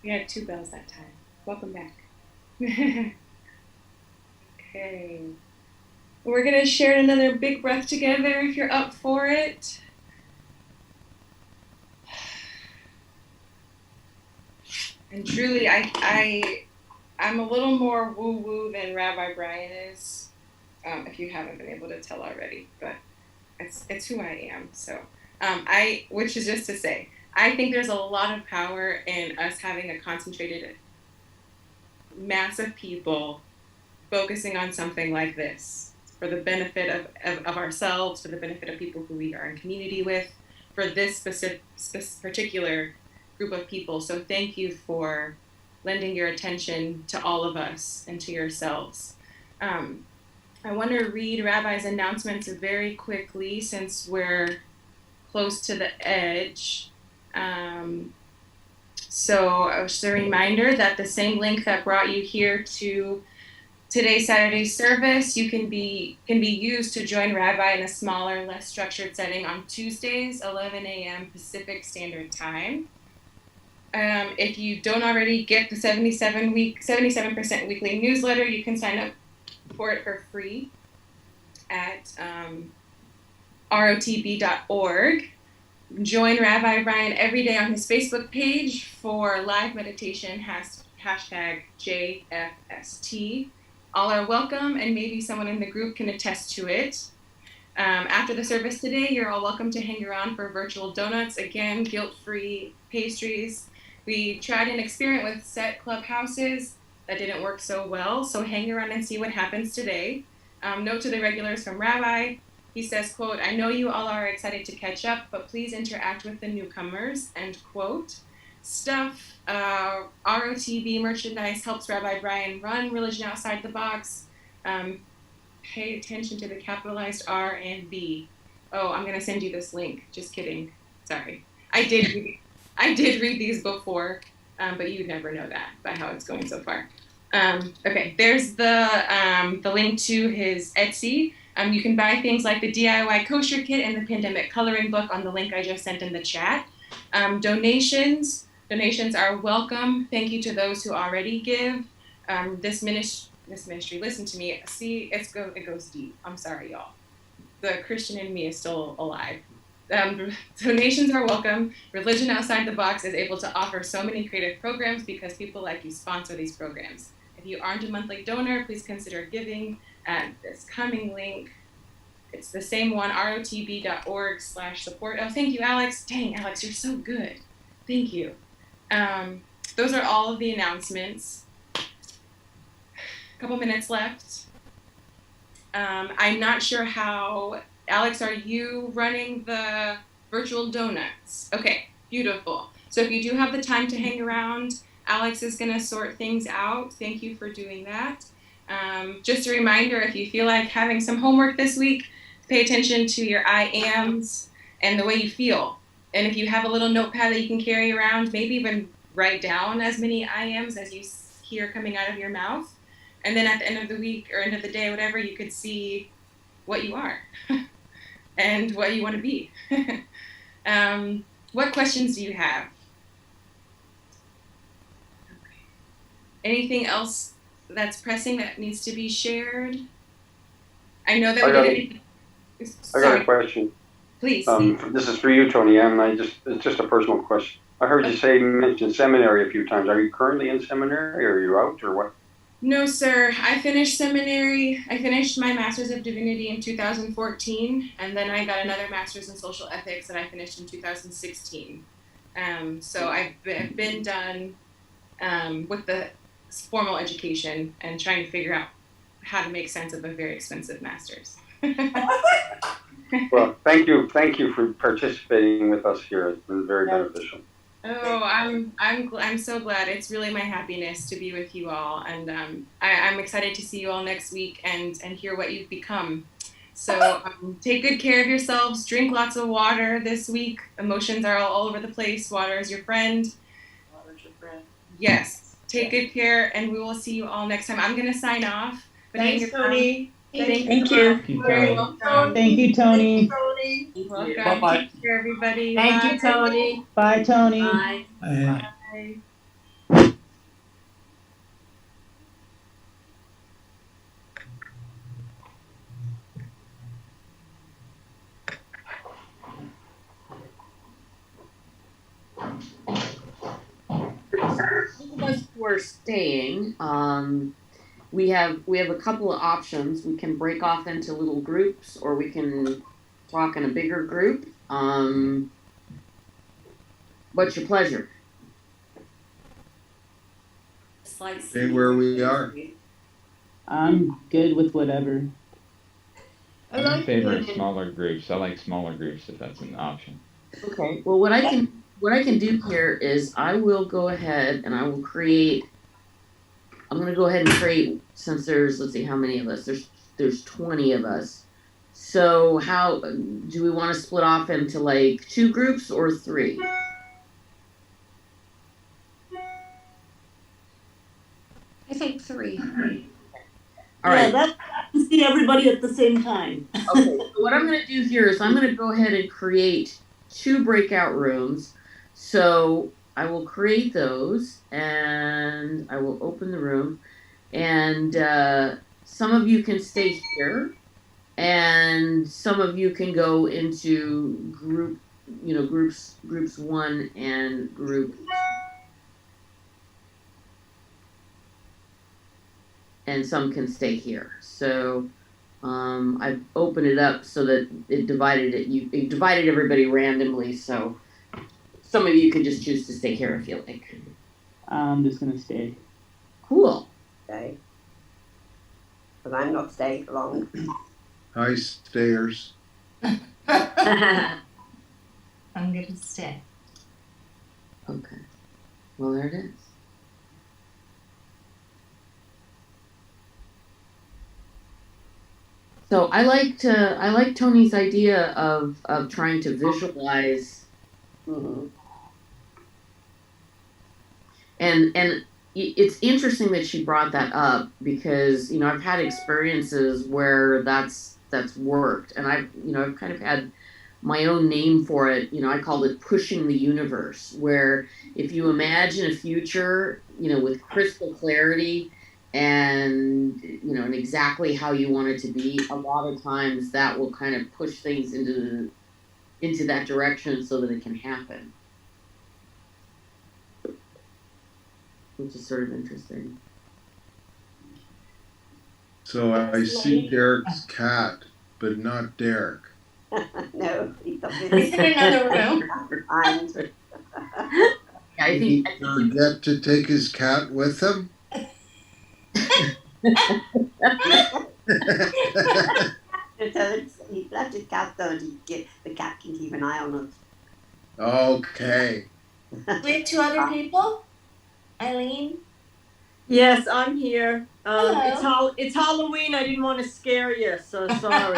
We had 2 bells that time. Welcome back. Okay. We're going to share another big breath together if you're up for it. And truly, I'm a little more woo-woo than Rabbi Brian is, if you haven't been able to tell already, but it's who I am. So, which is just to say, I think there's a lot of power in us having a concentrated mass of people focusing on something like this for the benefit of ourselves, for the benefit of people who we are in community with, for this particular group of people. So thank you for lending your attention to all of us and to yourselves. I want to read Rabbi's announcements very quickly since we're close to the edge. So just a reminder that the same link that brought you here to today's Saturday service can be used to join Rabbi in a smaller, less structured setting on Tuesdays, 11 a.m. Pacific Standard Time. If you don't already get the 77% weekly newsletter, you can sign up for it for free at rotb.org. Join Rabbi Brian every day on his Facebook page for live meditation, hashtag JFST. All are welcome, and maybe someone in the group can attest to it. After the service today, you're all welcome to hang around for virtual donuts. Again, guilt-free pastries. We tried an experiment with set clubhouses that didn't work so well, so hang around and see what happens today. Note to the regulars from Rabbi. He says, quote, "I know you all are excited to catch up, but please interact with the newcomers," end quote. Stuff, ROTB merchandise helps Rabbi Brian run Religion Outside the Box. Pay attention to the capitalized R and B. Oh, I'm going to send you this link. Just kidding. Sorry. I did read these before, but you'd never know that by how it's going so far. Okay, there's the link to his Etsy. You can buy things like the DIY kosher kit and the pandemic coloring book on the link I just sent in the chat. Donations are welcome. Thank you to those who already give. This ministry, listen to me. See, it goes deep. I'm sorry, y'all. The Christian in me is still alive. Donations are welcome. Religion Outside the Box is able to offer so many creative programs because people like you sponsor these programs. If you aren't a monthly donor, please consider giving at this coming link. It's the same one, rotb.org/support. Oh, thank you, Alex. Dang, Alex, you're so good. Thank you. Those are all of the announcements. A couple minutes left. I'm not sure how, Alex, are you running the virtual donuts? Okay, beautiful. So if you do have the time to hang around, Alex is gonna sort things out. Thank you for doing that. Just a reminder, if you feel like having some homework this week, pay attention to your I ams and the way you feel. And if you have a little notepad that you can carry around, maybe even write down as many I ams as you hear coming out of your mouth. And then at the end of the week or end of the day, whatever, you could see what you are and what you want to be. What questions do you have? Okay. Anything else that's pressing that needs to be shared? I know that I got a question. Please. This is for you, Tony, and it's just a personal question. I heard you mention seminary a few times. Are you currently in seminary, or are you out, or what? No, sir. I finished seminary. I finished my Master's of Divinity in 2014, and then I got another Master's in Social Ethics that I finished in 2016. So I've been done with the formal education and trying to figure out how to make sense of a very expensive Master's. Well, thank you for participating with us here. It's been very beneficial. Oh, I'm so glad. It's really my happiness to be with you all, and I'm excited to see you all next week and hear what you've become. So take good care of yourselves. Drink lots of water this week. Emotions are all over the place. Water is your friend. Water's your friend. Yes. Take good care, and we will see you all next time. I'm gonna sign off. Thanks, Tony. Thank you. Very welcome. Thank you, Tony. Welcome. Bye-bye. Take care, everybody. Thank Bye. you, Tony. Bye, Tony. Bye. I- Bye. are staying, we have a couple of options. We can break off into little groups, or we can talk in a bigger group. What's your pleasure? Stay where we are. I'm good with whatever. I'm in favor of smaller groups. I like smaller groups if that's an option. Okay. Well, what I can do here is I will go ahead and I will create. I'm going to go ahead and create, since let's see how many of us. There's 20 of us. So how do we want to split off into like 2 groups or 3? I think 3. All right. That's to see everybody at the same time. Okay, so what I'm going to do here is I'm going to go ahead and create 2 breakout rooms. So I will create those and I will open the room, and some of you can stay here and some of you can go into groups 1 and group, and some can stay here. So I've opened it up so that it divided everybody randomly. So some of you can just choose to stay here if you like. I'm just gonna stay. Cool. Okay. But I'm not staying for long. Hi, stayers. I'm gonna stay. Okay. Well, there it is. So I like Tony's idea of trying to visualize, and it's interesting that she brought that up, because I've had experiences where that's worked, and I've kind of had my own name for it. I called it pushing the universe, where if you imagine a future, with crystal clarity and and exactly how you want it to be, a lot of times that will kind of push things into that direction so that it can happen, which is sort of interesting. So I see Derek's cat, but not Derek. No, he's in another room. I Did he forget to take his cat with him? He left his cat though, the cat can keep an eye on us. Okay. We have 2 other people. Eileen. Yes, I'm here. Hello. It's Halloween. I didn't want to scare you, so sorry.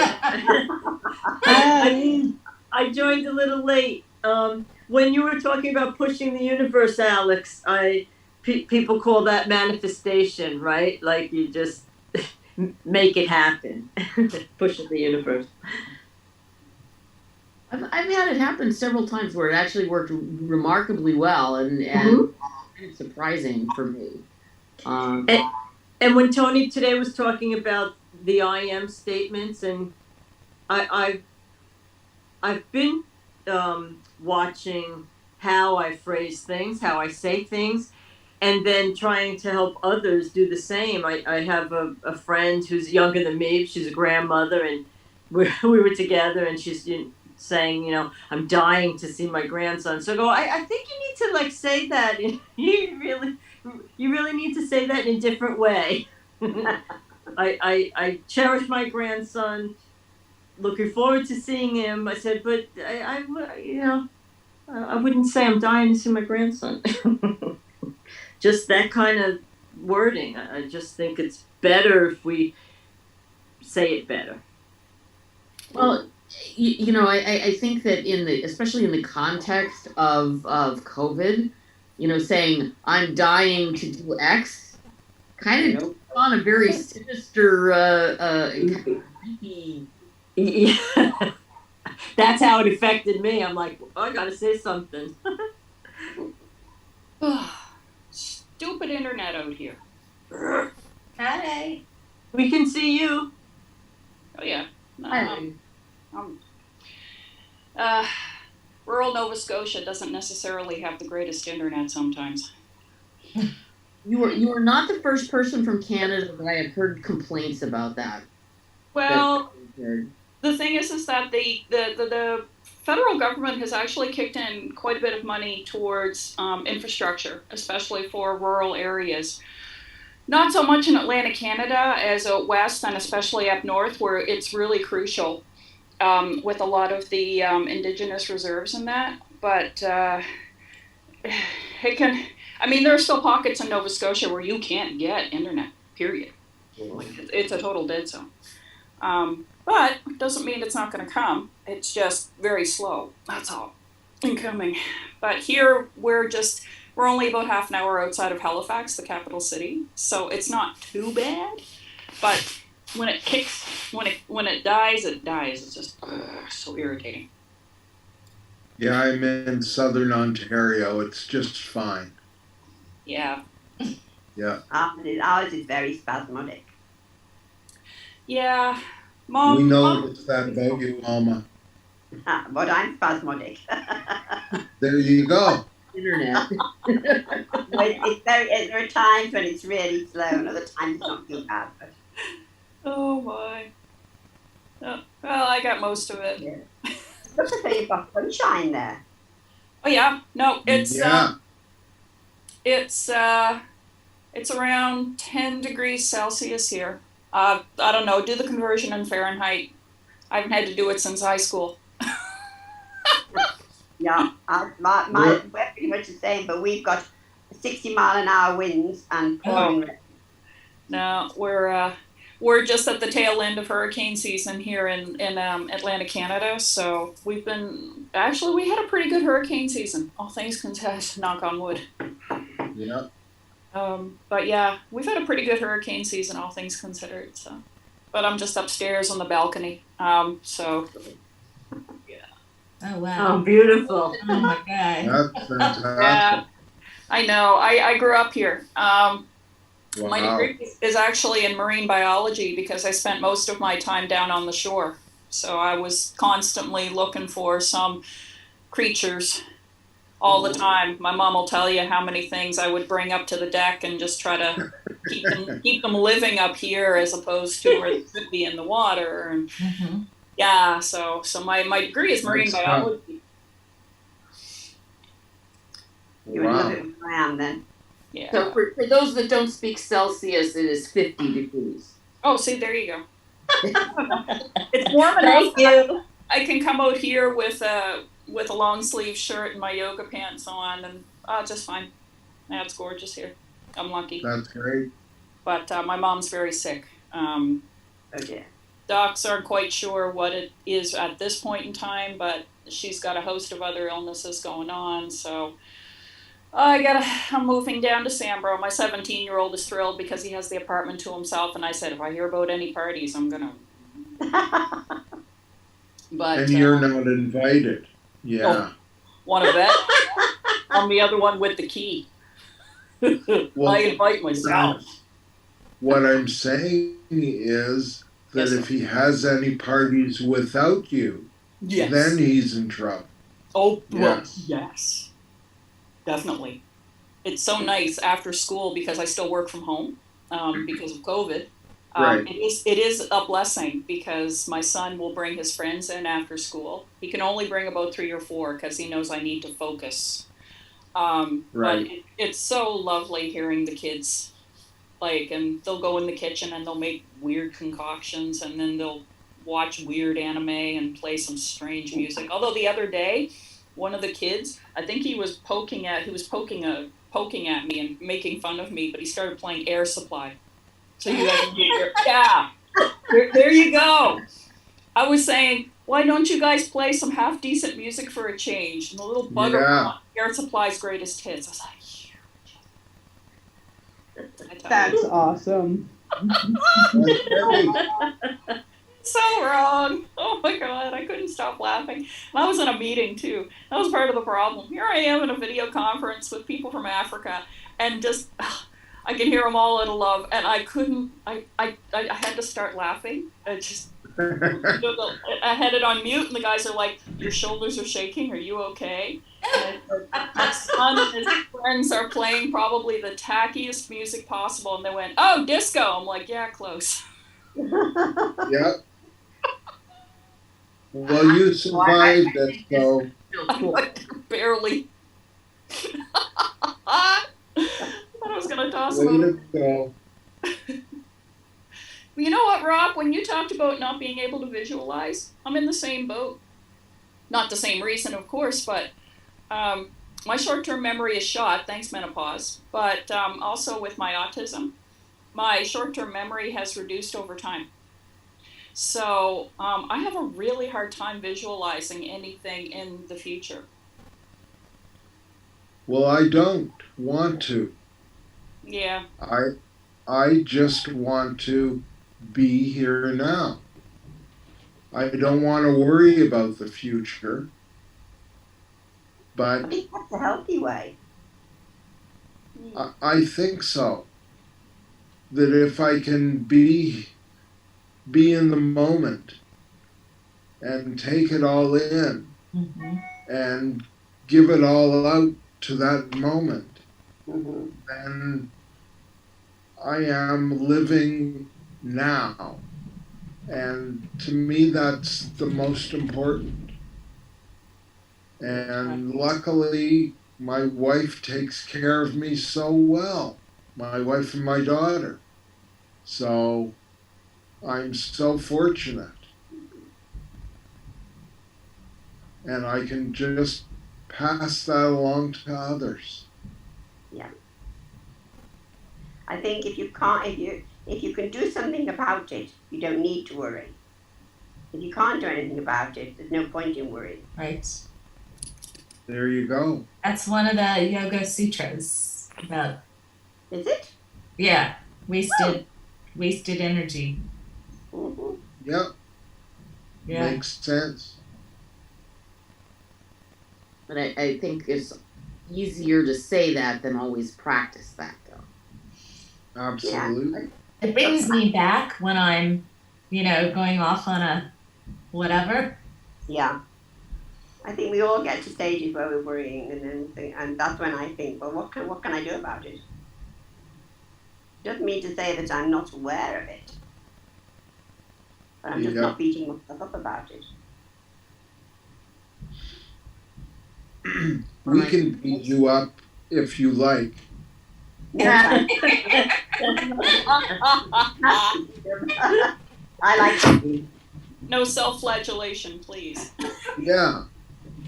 I joined a little late. When you were talking about pushing the universe, Alex, people call that manifestation, right? Like you just make it happen. Pushing the universe. I've had it happen several times where it actually worked remarkably well, and kind of surprising for me. And when Tony today was talking about the I am statements, and I've been watching how I phrase things, how I say things, and then trying to help others do the same. I have a friend who's younger than me. She's a grandmother, and we were together, and she's saying, I'm dying to see my grandson. So I go, I think you need to say that. You really need to say that in a different way. I cherish my grandson. Looking forward to seeing him. I said, but I wouldn't say I'm dying to see my grandson. Just that kind of wording. I just think it's better if we say it better. Well, I think that especially in the context of COVID, saying I'm dying to do X kind of on a very sinister, creepy. Yeah. That's how it affected me. I'm like, I gotta say something. Stupid internet out here. Hi. We can see you. Oh yeah. Rural Nova Scotia doesn't necessarily have the greatest internet sometimes. You were not the first person from Canada that I have heard complaints about that. Well, the thing is that the federal government has actually kicked in quite a bit of money towards infrastructure, especially for rural areas. Not so much in Atlantic Canada as out west, and especially up north, where it's really crucial with a lot of the indigenous reserves and that. But it can, I mean, there are still pockets in Nova Scotia where you can't get internet, period. Like, it's a total dead zone. But it doesn't mean it's not going to come. It's just very slow. That's all incoming. But here we're only about half an hour outside of Halifax, the capital city. So it's not too bad. But when it kicks, when it dies, it dies. It's just so irritating. Yeah, I'm in southern Ontario. It's just fine. Yeah. Yeah. Ours is very spasmodic. Yeah. Mom. We noticed that about you, Alma. But I'm spasmodic. There you go. Internet. There are times when it's really slow, and other times it's not too bad. But... Oh my. Oh, well, I got most of it. Yeah. Looks like you've got sunshine there. Oh yeah. No, it's yeah. It's around 10 degrees Celsius here. I don't know. Do the conversion in Fahrenheit. I haven't had to do it since high school. Yeah, we're pretty much the same, but we've got 60-mile-an-hour winds and pouring rain. No, we're just at the tail end of hurricane season here in Atlantic Canada. So we had a pretty good hurricane season. All things considered, knock on wood. Yeah. But yeah, we've had a pretty good hurricane season, all things considered. So, but I'm just upstairs on the balcony. So. Oh wow! Oh, beautiful! Oh my god! That's fantastic. Yeah, I know. I grew up here. Wow. My degree is actually in marine biology because I spent most of my time down on the shore. So I was constantly looking for some creatures all the time. My mom will tell you how many things I would bring up to the deck and just try to keep them living up here as opposed to where they could be in the water. And yeah, so my degree is marine biology. You would love it where I am then. Yeah. So for those that don't speak Celsius, it is 50 degrees. Oh, see, there you go. It's warm enough. Thank you. I can come out here with a long sleeve shirt and my yoga pants on, and just fine. Yeah, it's gorgeous here. I'm lucky. That's great. But my mom's very sick. Okay. Docs aren't quite sure what it is at this point in time, but she's got a host of other illnesses going on. So I'm moving down to Sambro. My 17-year-old is thrilled because he has the apartment to himself, and I said, if I hear about any parties, I'm gonna. But and you're not invited. Yeah. Oh, one of that. I'm the other one with the key. Well, I invite myself. What I'm saying is that if he has any parties without you, then he's in trouble. Oh, well, yes. Definitely. It's so nice after school because I still work from home because of COVID. Right. It is a blessing because my son will bring his friends in after school. He can only bring about 3 or 4 because he knows I need to focus. Right. But it's so lovely hearing the kids, and they'll go in the kitchen and they'll make weird concoctions and then they'll watch weird anime and play some strange music. Although the other day, one of the kids, I think he was poking at me and making fun of me, but he started playing Air Supply. So you guys can hear, yeah, there you go. I was saying, why don't you guys play some half decent music for a change? And the little bugger, Air Supply's greatest hits. I was like, that's awesome. So wrong. Oh my God, I couldn't stop laughing. And I was in a meeting too. That was part of the problem. Here I am in a video conference with people from Africa and just, I can hear them all out of love. And I couldn't, I had to start laughing. I had it on mute and the guys are like, your shoulders are shaking. Are you okay? And I said, son and his friends are playing probably the tackiest music possible, and they went, "Oh, disco!" I'm like, "Yeah, close." Yeah. Well, you survived it, so. Cool. Barely. I thought I was gonna toss him Way out. to go. You know what, Rob? When you talked about not being able to visualize, I'm in the same boat. Not the same reason, of course, but my short-term memory is shot, thanks menopause, but also with my autism, my short-term memory has reduced over time. So I have a really hard time visualizing anything in the future. Well, I don't want to. Yeah. I just want to be here now. I don't want to worry about the future. But I think that's a healthy way. I think so. That if I can be in the moment and take it all in and give it all out to that moment, then I am living now. And to me, that's the most important. And luckily, my wife takes care of me so well, my wife and my daughter. So I'm so fortunate. And I can just pass that along to others. Yeah. I think if you can't, if you can do something about it, you don't need to worry. If you can't do anything about it, there's no point in worrying. Right. There you go. That's one of the yoga sutras about. Is it? Yeah, wasted energy. Yep. Yeah. Makes sense. But I think it's easier to say that than always practice that, though. Absolutely. It brings me back when I'm, going off on a whatever. Yeah. I think we all get to stages where we're worrying, and that's when I think, well, what can I do about it? Doesn't mean to say that I'm not aware of it, but I'm just not beating myself up about it. We can beat you up if you like. Yeah. I like to. No self-flagellation, please. Yeah.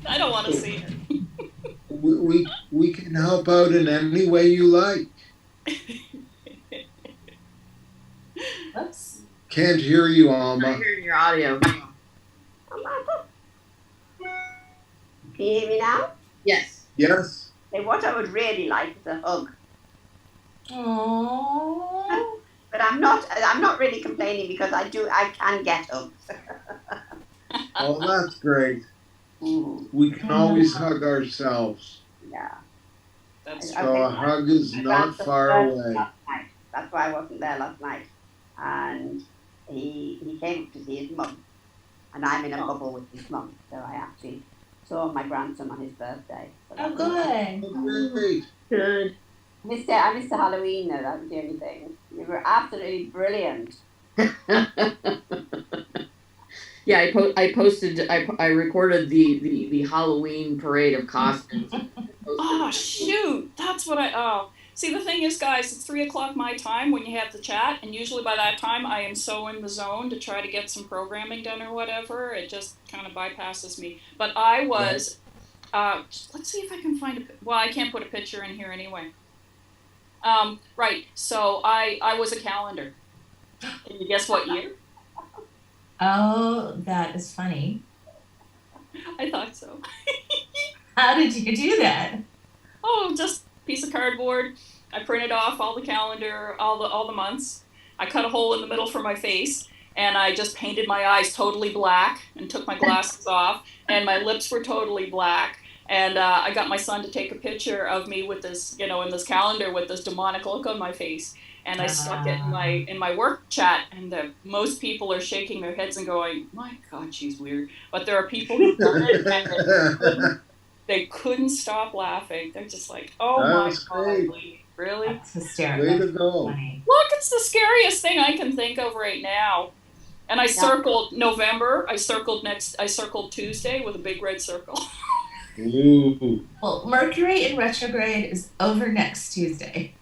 I don't want to see it. We can help out in any way you like. Oops. Can't hear you, Alma. I'm hearing your audio. Can you hear me now? Yes. Yes. What I would really like is a hug. Aww. But I'm not really complaining because I can get hugs. Oh, that's great. We can always hug ourselves. Yeah. So a hug is not far away. That's why I wasn't there last night. And he came to see his mum. And I'm in a bubble with his mum. So I actually saw my grandson on his birthday. So Oh, good. Great. Good. I missed the Halloween though, that was the only thing. You were absolutely brilliant. Yeah, I recorded the Halloween parade of costumes. Oh shoot, that's what see, the thing is, guys, it's 3:00 my time when you have the chat, and usually by that time I am so in the zone to try to get some programming done or whatever, it just kind of bypasses me. But I was let's see if I can find well, I can't put a picture in here anyway. Right, so I was a calendar. Can you guess what year? Oh, that is funny. I thought so. How did you do that? Oh, just a piece of cardboard. I printed off all the calendar, all the months. I cut a hole in the middle for my face, and I just painted my eyes totally black and took my glasses off, and my lips were totally black. And I got my son to take a picture of me with this, in this calendar with this demonic look on my face. And I stuck it in my work chat, and most people are shaking their heads and going, "My God, she's weird." But there are people who've done it, and They couldn't stop laughing. They're just like, oh my That's God, great. really? That's hysterical. Way to That's go. funny. Look, it's the scariest thing I can think of right now. And I circled November. I circled Tuesday with a big red circle. Ooh. Well, Mercury in retrograde is over next Tuesday.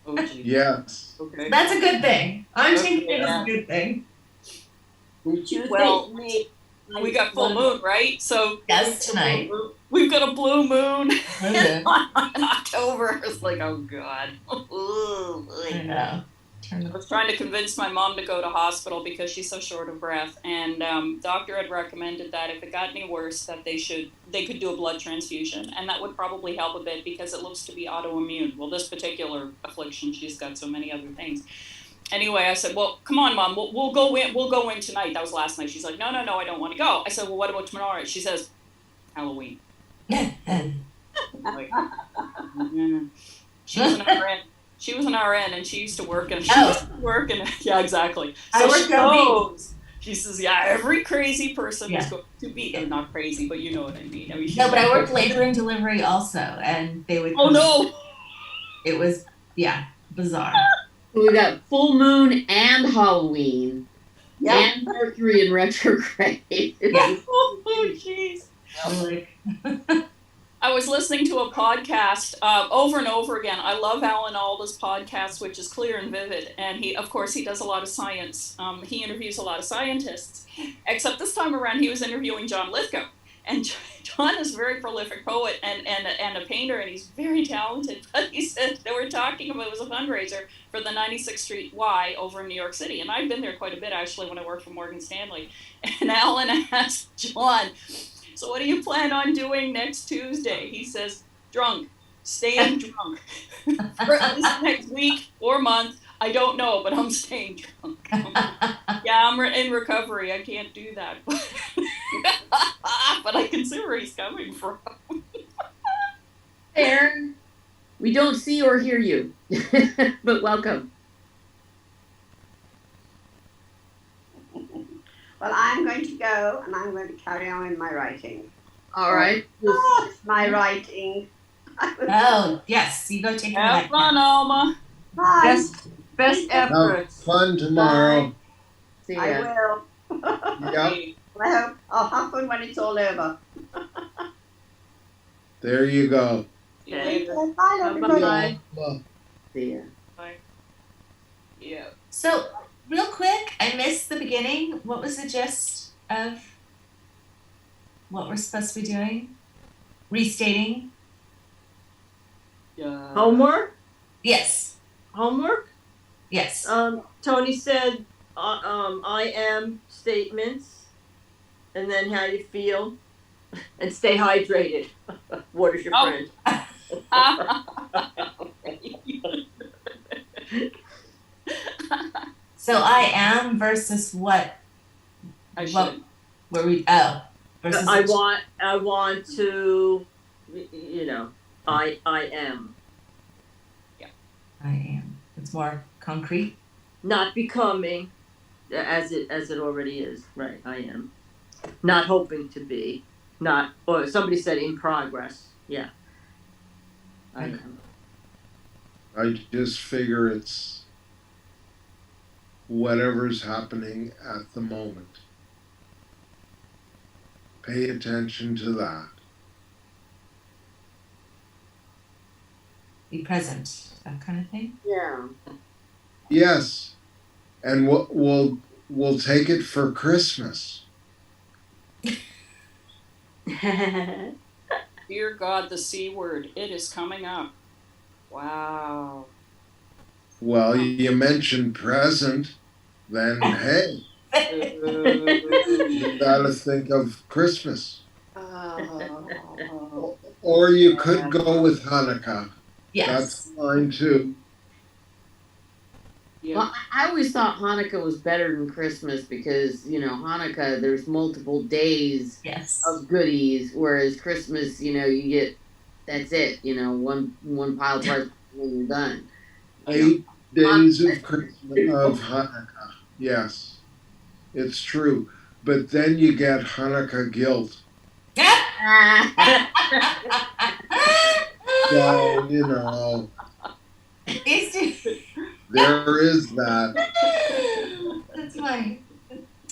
Oh, gee. Yes. Okay. That's a good thing. I'm Okay, taking it as a good thing. Tuesday Well, for me. we got full moon, right? So Yes, tonight. we've got a blue moon Blue moon. in October. It's like, oh God. I know. I was trying to convince my mom to go to hospital because she's so short of breath, and doctor had recommended that if it got any worse, that they could do a blood transfusion, and that would probably help a bit because it looks to be autoimmune. Well, this particular affliction, she's got so many other things. Anyway, I said, well, come on, Mom, we'll go in. We'll go in tonight. That was last night. She's like, no, I don't want to go. I said, well, what about tomorrow? She says, Halloween. Like, She was an RN. She was an RN, and she used to work and yeah, exactly. So she knows. She says, yeah, every crazy person is going to be not crazy, but you know what I mean. I mean, No, but I worked labor and delivery also, and they would. Oh no! It was bizarre. We got full moon and Halloween, Yeah. and Mercury in retrograde. Yeah. Oh jeez. I was listening to a podcast over and over again. I love Alan Alda's podcast, which is clear and vivid, and he does a lot of science. He interviews a lot of scientists, except this time around he was interviewing John Lithgow, and John is a very prolific poet and a painter, and he's very talented. But he said they were talking about, it was a fundraiser for the 96th Street Y over in New York City, and I've been there quite a bit actually when I worked for Morgan Stanley. And Alan asked John, so what do you plan on doing next Tuesday? He says, drunk, staying drunk. For at least next week or month, I don't know, but I'm staying drunk. Yeah, I'm in recovery. I can't do that. But I can see where he's coming from. Aaron, we don't see or hear you, but welcome. Well, I'm going to go and I'm going to carry on with my writing. All right. My writing. Oh, yes. You go take care of Have that. fun, Alma. Bye. Best Have efforts. fun tomorrow. See I ya. will. Yep. I hope I'll have fun when it's all over. There you go. See you later. Bye, everybody. Bye. Well, See ya. Bye. Yeah. So, real quick, I missed the beginning. What was the gist of what we're supposed to be doing? Restating? Yeah. Homework? Yes. Homework? Yes. Tony said, I am statements, and then how you feel, and stay hydrated. Water's your friend. So I am versus what? I What should. were we? Versus I want to, I am. I am. It's more concrete. Not becoming, as it already is. Right, I am. Not hoping to be. Not, or somebody said in progress. Yeah. I am. I just figure it's whatever's happening at the moment. Pay attention to that. Be present. That kind of thing. Yeah. Yes, and we'll take it for Christmas. Dear God, the C word. It is coming up. Wow. Well, you mentioned present, then hey, you gotta think of Christmas. Or you could go with Hanukkah. Yes. That's fine too. Yeah. Well, I always thought Hanukkah was better than Christmas because, Hanukkah, there's multiple days Yes. of goodies, whereas Christmas, you get, that's it, one pile of presents when you're done. 8 days of Christmas, of Hanukkah. Yes, it's true. But then you get Hanukkah guilt. So, you know, there is that. That's funny.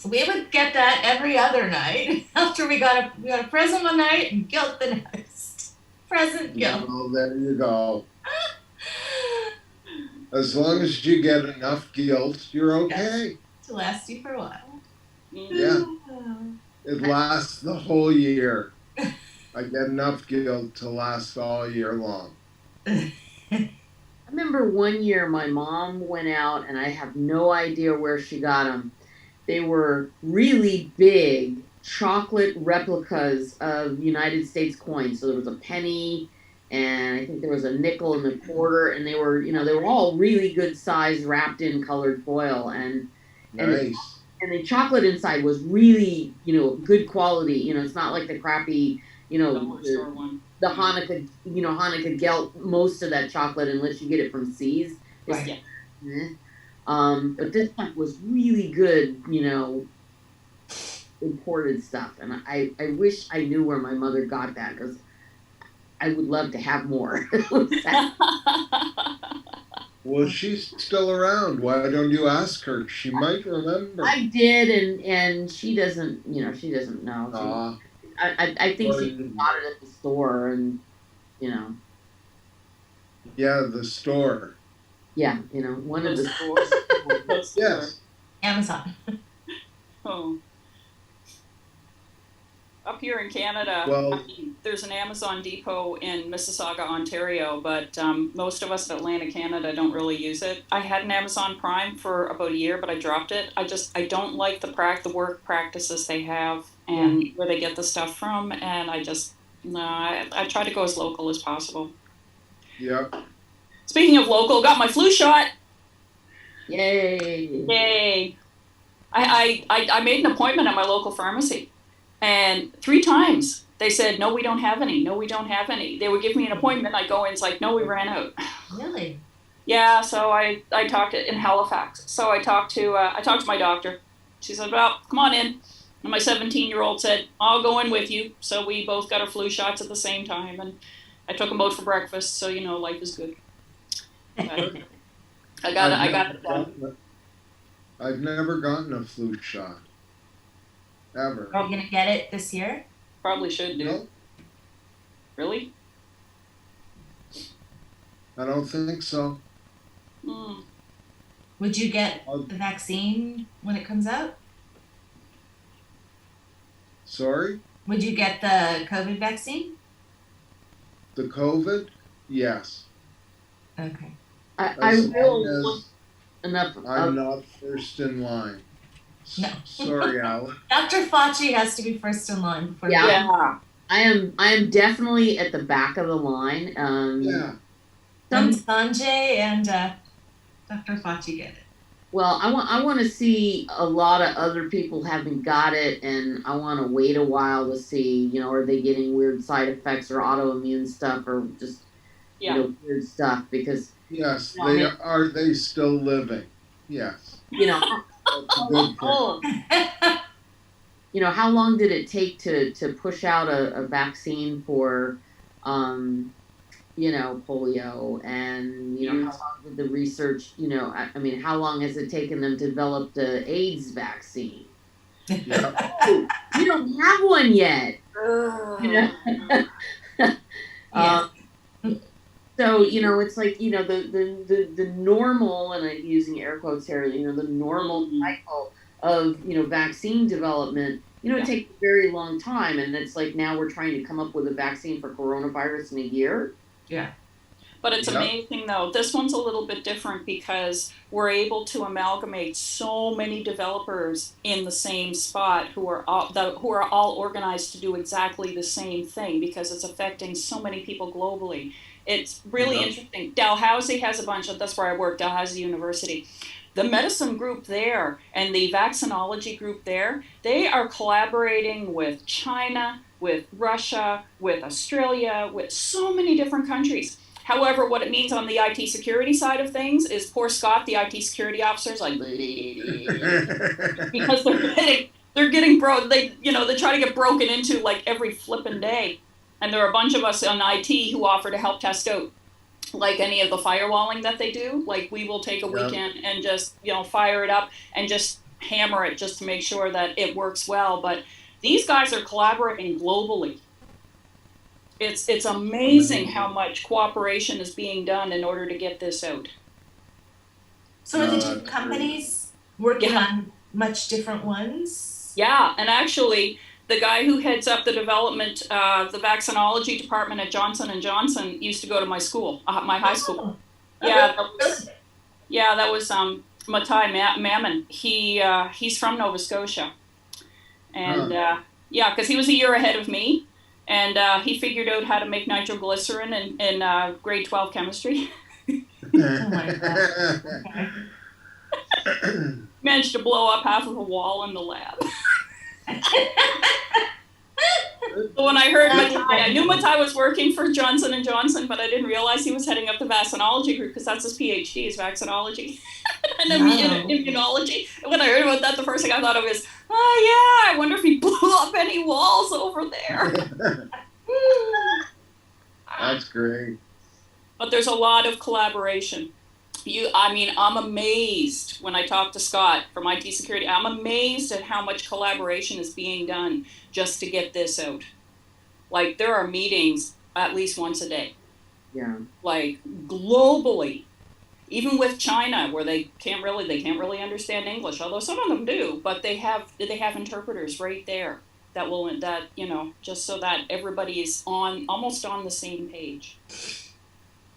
We would get that every other night. After we got a present one night and guilt the next. Present, guilt. Well, there you go. As long as you get enough guilt, you're okay. To last you for a while. Yeah. It lasts the whole year. I get enough guilt to last all year long. I remember one year my mom went out, and I have no idea where she got them. They were really big chocolate replicas of United States coins. So there was a penny, and I think there was a nickel and a quarter, and they were, they were all really good size, wrapped in colored foil, and Nice. and the chocolate inside was really, good quality. It's not like the crappy, Store one. the Hanukkah, Hanukkah Gelt most of that chocolate unless you get it from C's. Right. But this stuff was really good, imported stuff, and I wish I knew where my mother got that because I would love to have more. Well, she's still around. Why don't you ask her? She might remember. I did, and she doesn't, she doesn't know. I think she bought it at the store, and Yeah, the store. Yeah, one of the stores. Yes. Amazon. Oh. Up here in Canada, Well, there's an Amazon depot in Mississauga, Ontario, but most of us in Atlantic Canada don't really use it. I had an Amazon Prime for about a year, but I dropped it. I don't like the work practices they have and where they get the stuff from, and I try to go as local as possible. Yep. Speaking of local, got my flu shot. Yay! Yay! I made an appointment at my local pharmacy. And 3 times they said, no, we don't have any. No, we don't have any. They would give me an appointment. I go in, it's like, no, we ran out. Really? Yeah. So I talked in Halifax. So I talked to my doctor. She said, well, come on in. And my 17-year-old said, I'll go in with you. So we both got our flu shots at the same time. And I took them both for breakfast. So, life is good. I got it done. I've never gotten a flu shot. Ever. Are you gonna get it this year? Probably should do. No. Really? I don't think so. Would you get the vaccine when it comes out? Sorry? Would you get the COVID vaccine? The COVID? Yes. Okay. I will enough. I'm not first in line. No. Sorry, Alan. Dr. Fauci has to be first in line before. Yeah. I am definitely at the back of the line. Yeah. Sanjay and Dr. Fauci get it. Well, I want to see a lot of other people having got it, and I want to wait a while to see, are they getting weird side effects or autoimmune stuff or just weird stuff because yes, are they still living? Yes. How long did it take to push out a vaccine for polio, and how long did the research, how long has it taken them to develop the AIDS vaccine? Oh, you don't have one yet. So, it's like, the normal, and I'm using air quotes here, the normal cycle of, vaccine development, it takes a very long time. And it's like now we're trying to come up with a vaccine for coronavirus in a year. Yeah. But it's amazing, though. This one's a little bit different because we're able to amalgamate so many developers in the same spot who are all organized to do exactly the same thing because it's affecting so many people globally. It's really interesting. Dalhousie has a bunch of, that's where I work, Dalhousie University. The medicine group there and the vaccinology group there, they are collaborating with China, with Russia, with Australia, with so many different countries. However, what it means on the IT security side of things is poor Scott, the IT security officer, is like, because they're getting they try to get broken into like every flippin' day. And there are a bunch of us on IT who offer to help test out like any of the firewalling that they do. Like we will take a weekend and just, fire it up and just hammer it just to make sure that it works well. But these guys are collaborating globally. It's amazing how much cooperation is being done in order to get this out. So are the two companies working on much different ones? Yeah, and actually, the guy who heads up the development, the vaccinology department at Johnson & Johnson used to go to my school, my high school. Yeah, that was Matai Mammon. He's from Nova Scotia. And because he was a year ahead of me. And he figured out how to make nitroglycerin in grade 12 chemistry. Oh my God. Okay. Managed to blow up half of a wall in the lab. So when I heard Matai, I knew Matai was working for Johnson & Johnson, but I didn't realize he was heading up the vaccinology group because that's his PhD, is vaccinology and immunology. And when I heard about that, the first thing I thought of is, oh yeah, I wonder if he blew up any walls over there. That's great. But there's a lot of collaboration. I'm amazed when I talk to Scott from IT Security. I'm amazed at how much collaboration is being done just to get this out. Like there are meetings at least once a day. Yeah. Like globally, even with China, where they can't really understand English, although some of them do. But they have interpreters right there just so that everybody is almost on the same page.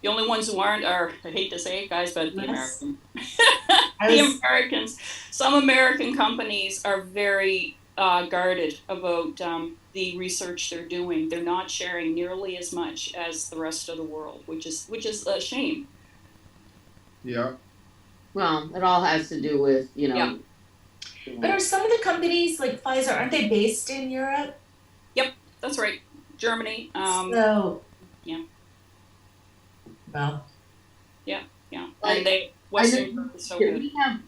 The only ones who aren't are, I hate to say it, guys, but the Americans. Americans. Some American companies are very guarded about the research they're doing. They're not sharing nearly as much as the rest of the world, which is a shame. Yeah. Well, it all has to do with, But are some of the companies like Pfizer, aren't they based in Europe? Yep, that's right. Germany. Yeah. Well. Yeah. Like, and they Western Europe is so good.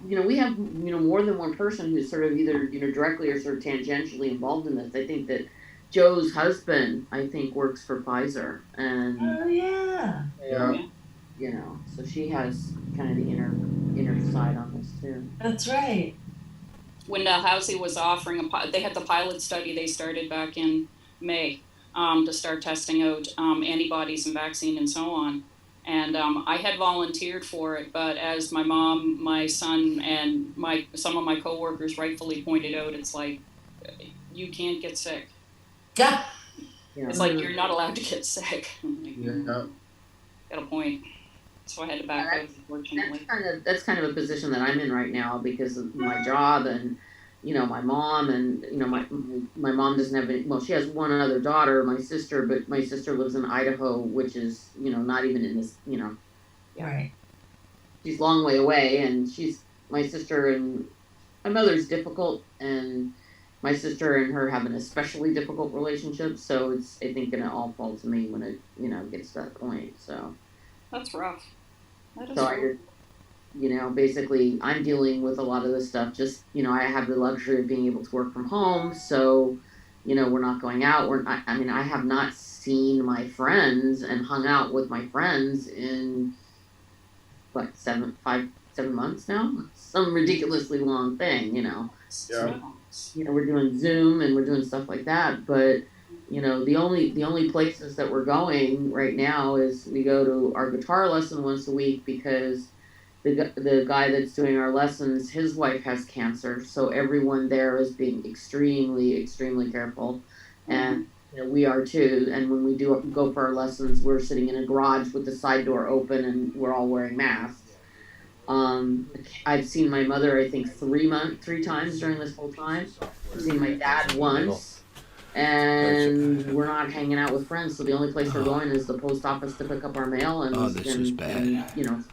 We have more than one person who's sort of either directly or sort of tangentially involved in this. I think that Joe's husband, works for Pfizer, and oh yeah. So she has kind of the inner side on this too. That's right. When Housey was offering they had the pilot study they started back in May to start testing out antibodies and vaccine and so on. And I had volunteered for it, but as my mom, my son, and some of my coworkers rightfully pointed out, it's like, you can't get sick. Yeah. It's like, you're not allowed to get sick. Yeah. Got a point. So I had to back out, unfortunately. That's kind of a position that I'm in right now because of my job and, my mom and, my mom doesn't have any, well, she has one other daughter, my sister, but my sister lives in Idaho, which is, not even in this, Right. She's a long way away, and my sister and my mother's difficult, and my sister and her have an especially difficult relationship, so it's, I think, gonna all fall to me when it, gets to that point, so. That's rough. That is so rough. Basically I'm dealing with a lot of this stuff. Just, I have the luxury of being able to work from home. So, we're not going out. I have not seen my friends and hung out with my friends in 7 months now. Some ridiculously long thing, Yeah. We're doing Zoom and we're doing stuff like that. But, the only places that we're going right now is we go to our guitar lesson once a week because the guy that's doing our lessons, his wife has cancer, so everyone there is being extremely, extremely careful, and we are too. And when we do go for our lessons, we're sitting in a garage with the side door open, and we're all wearing masks. I've seen my mother, I think, 3 times during this whole time. I've seen my dad once, and we're not hanging out with friends. So the only place we're going is the post office to pick up our mail, and Oh, this is bad. and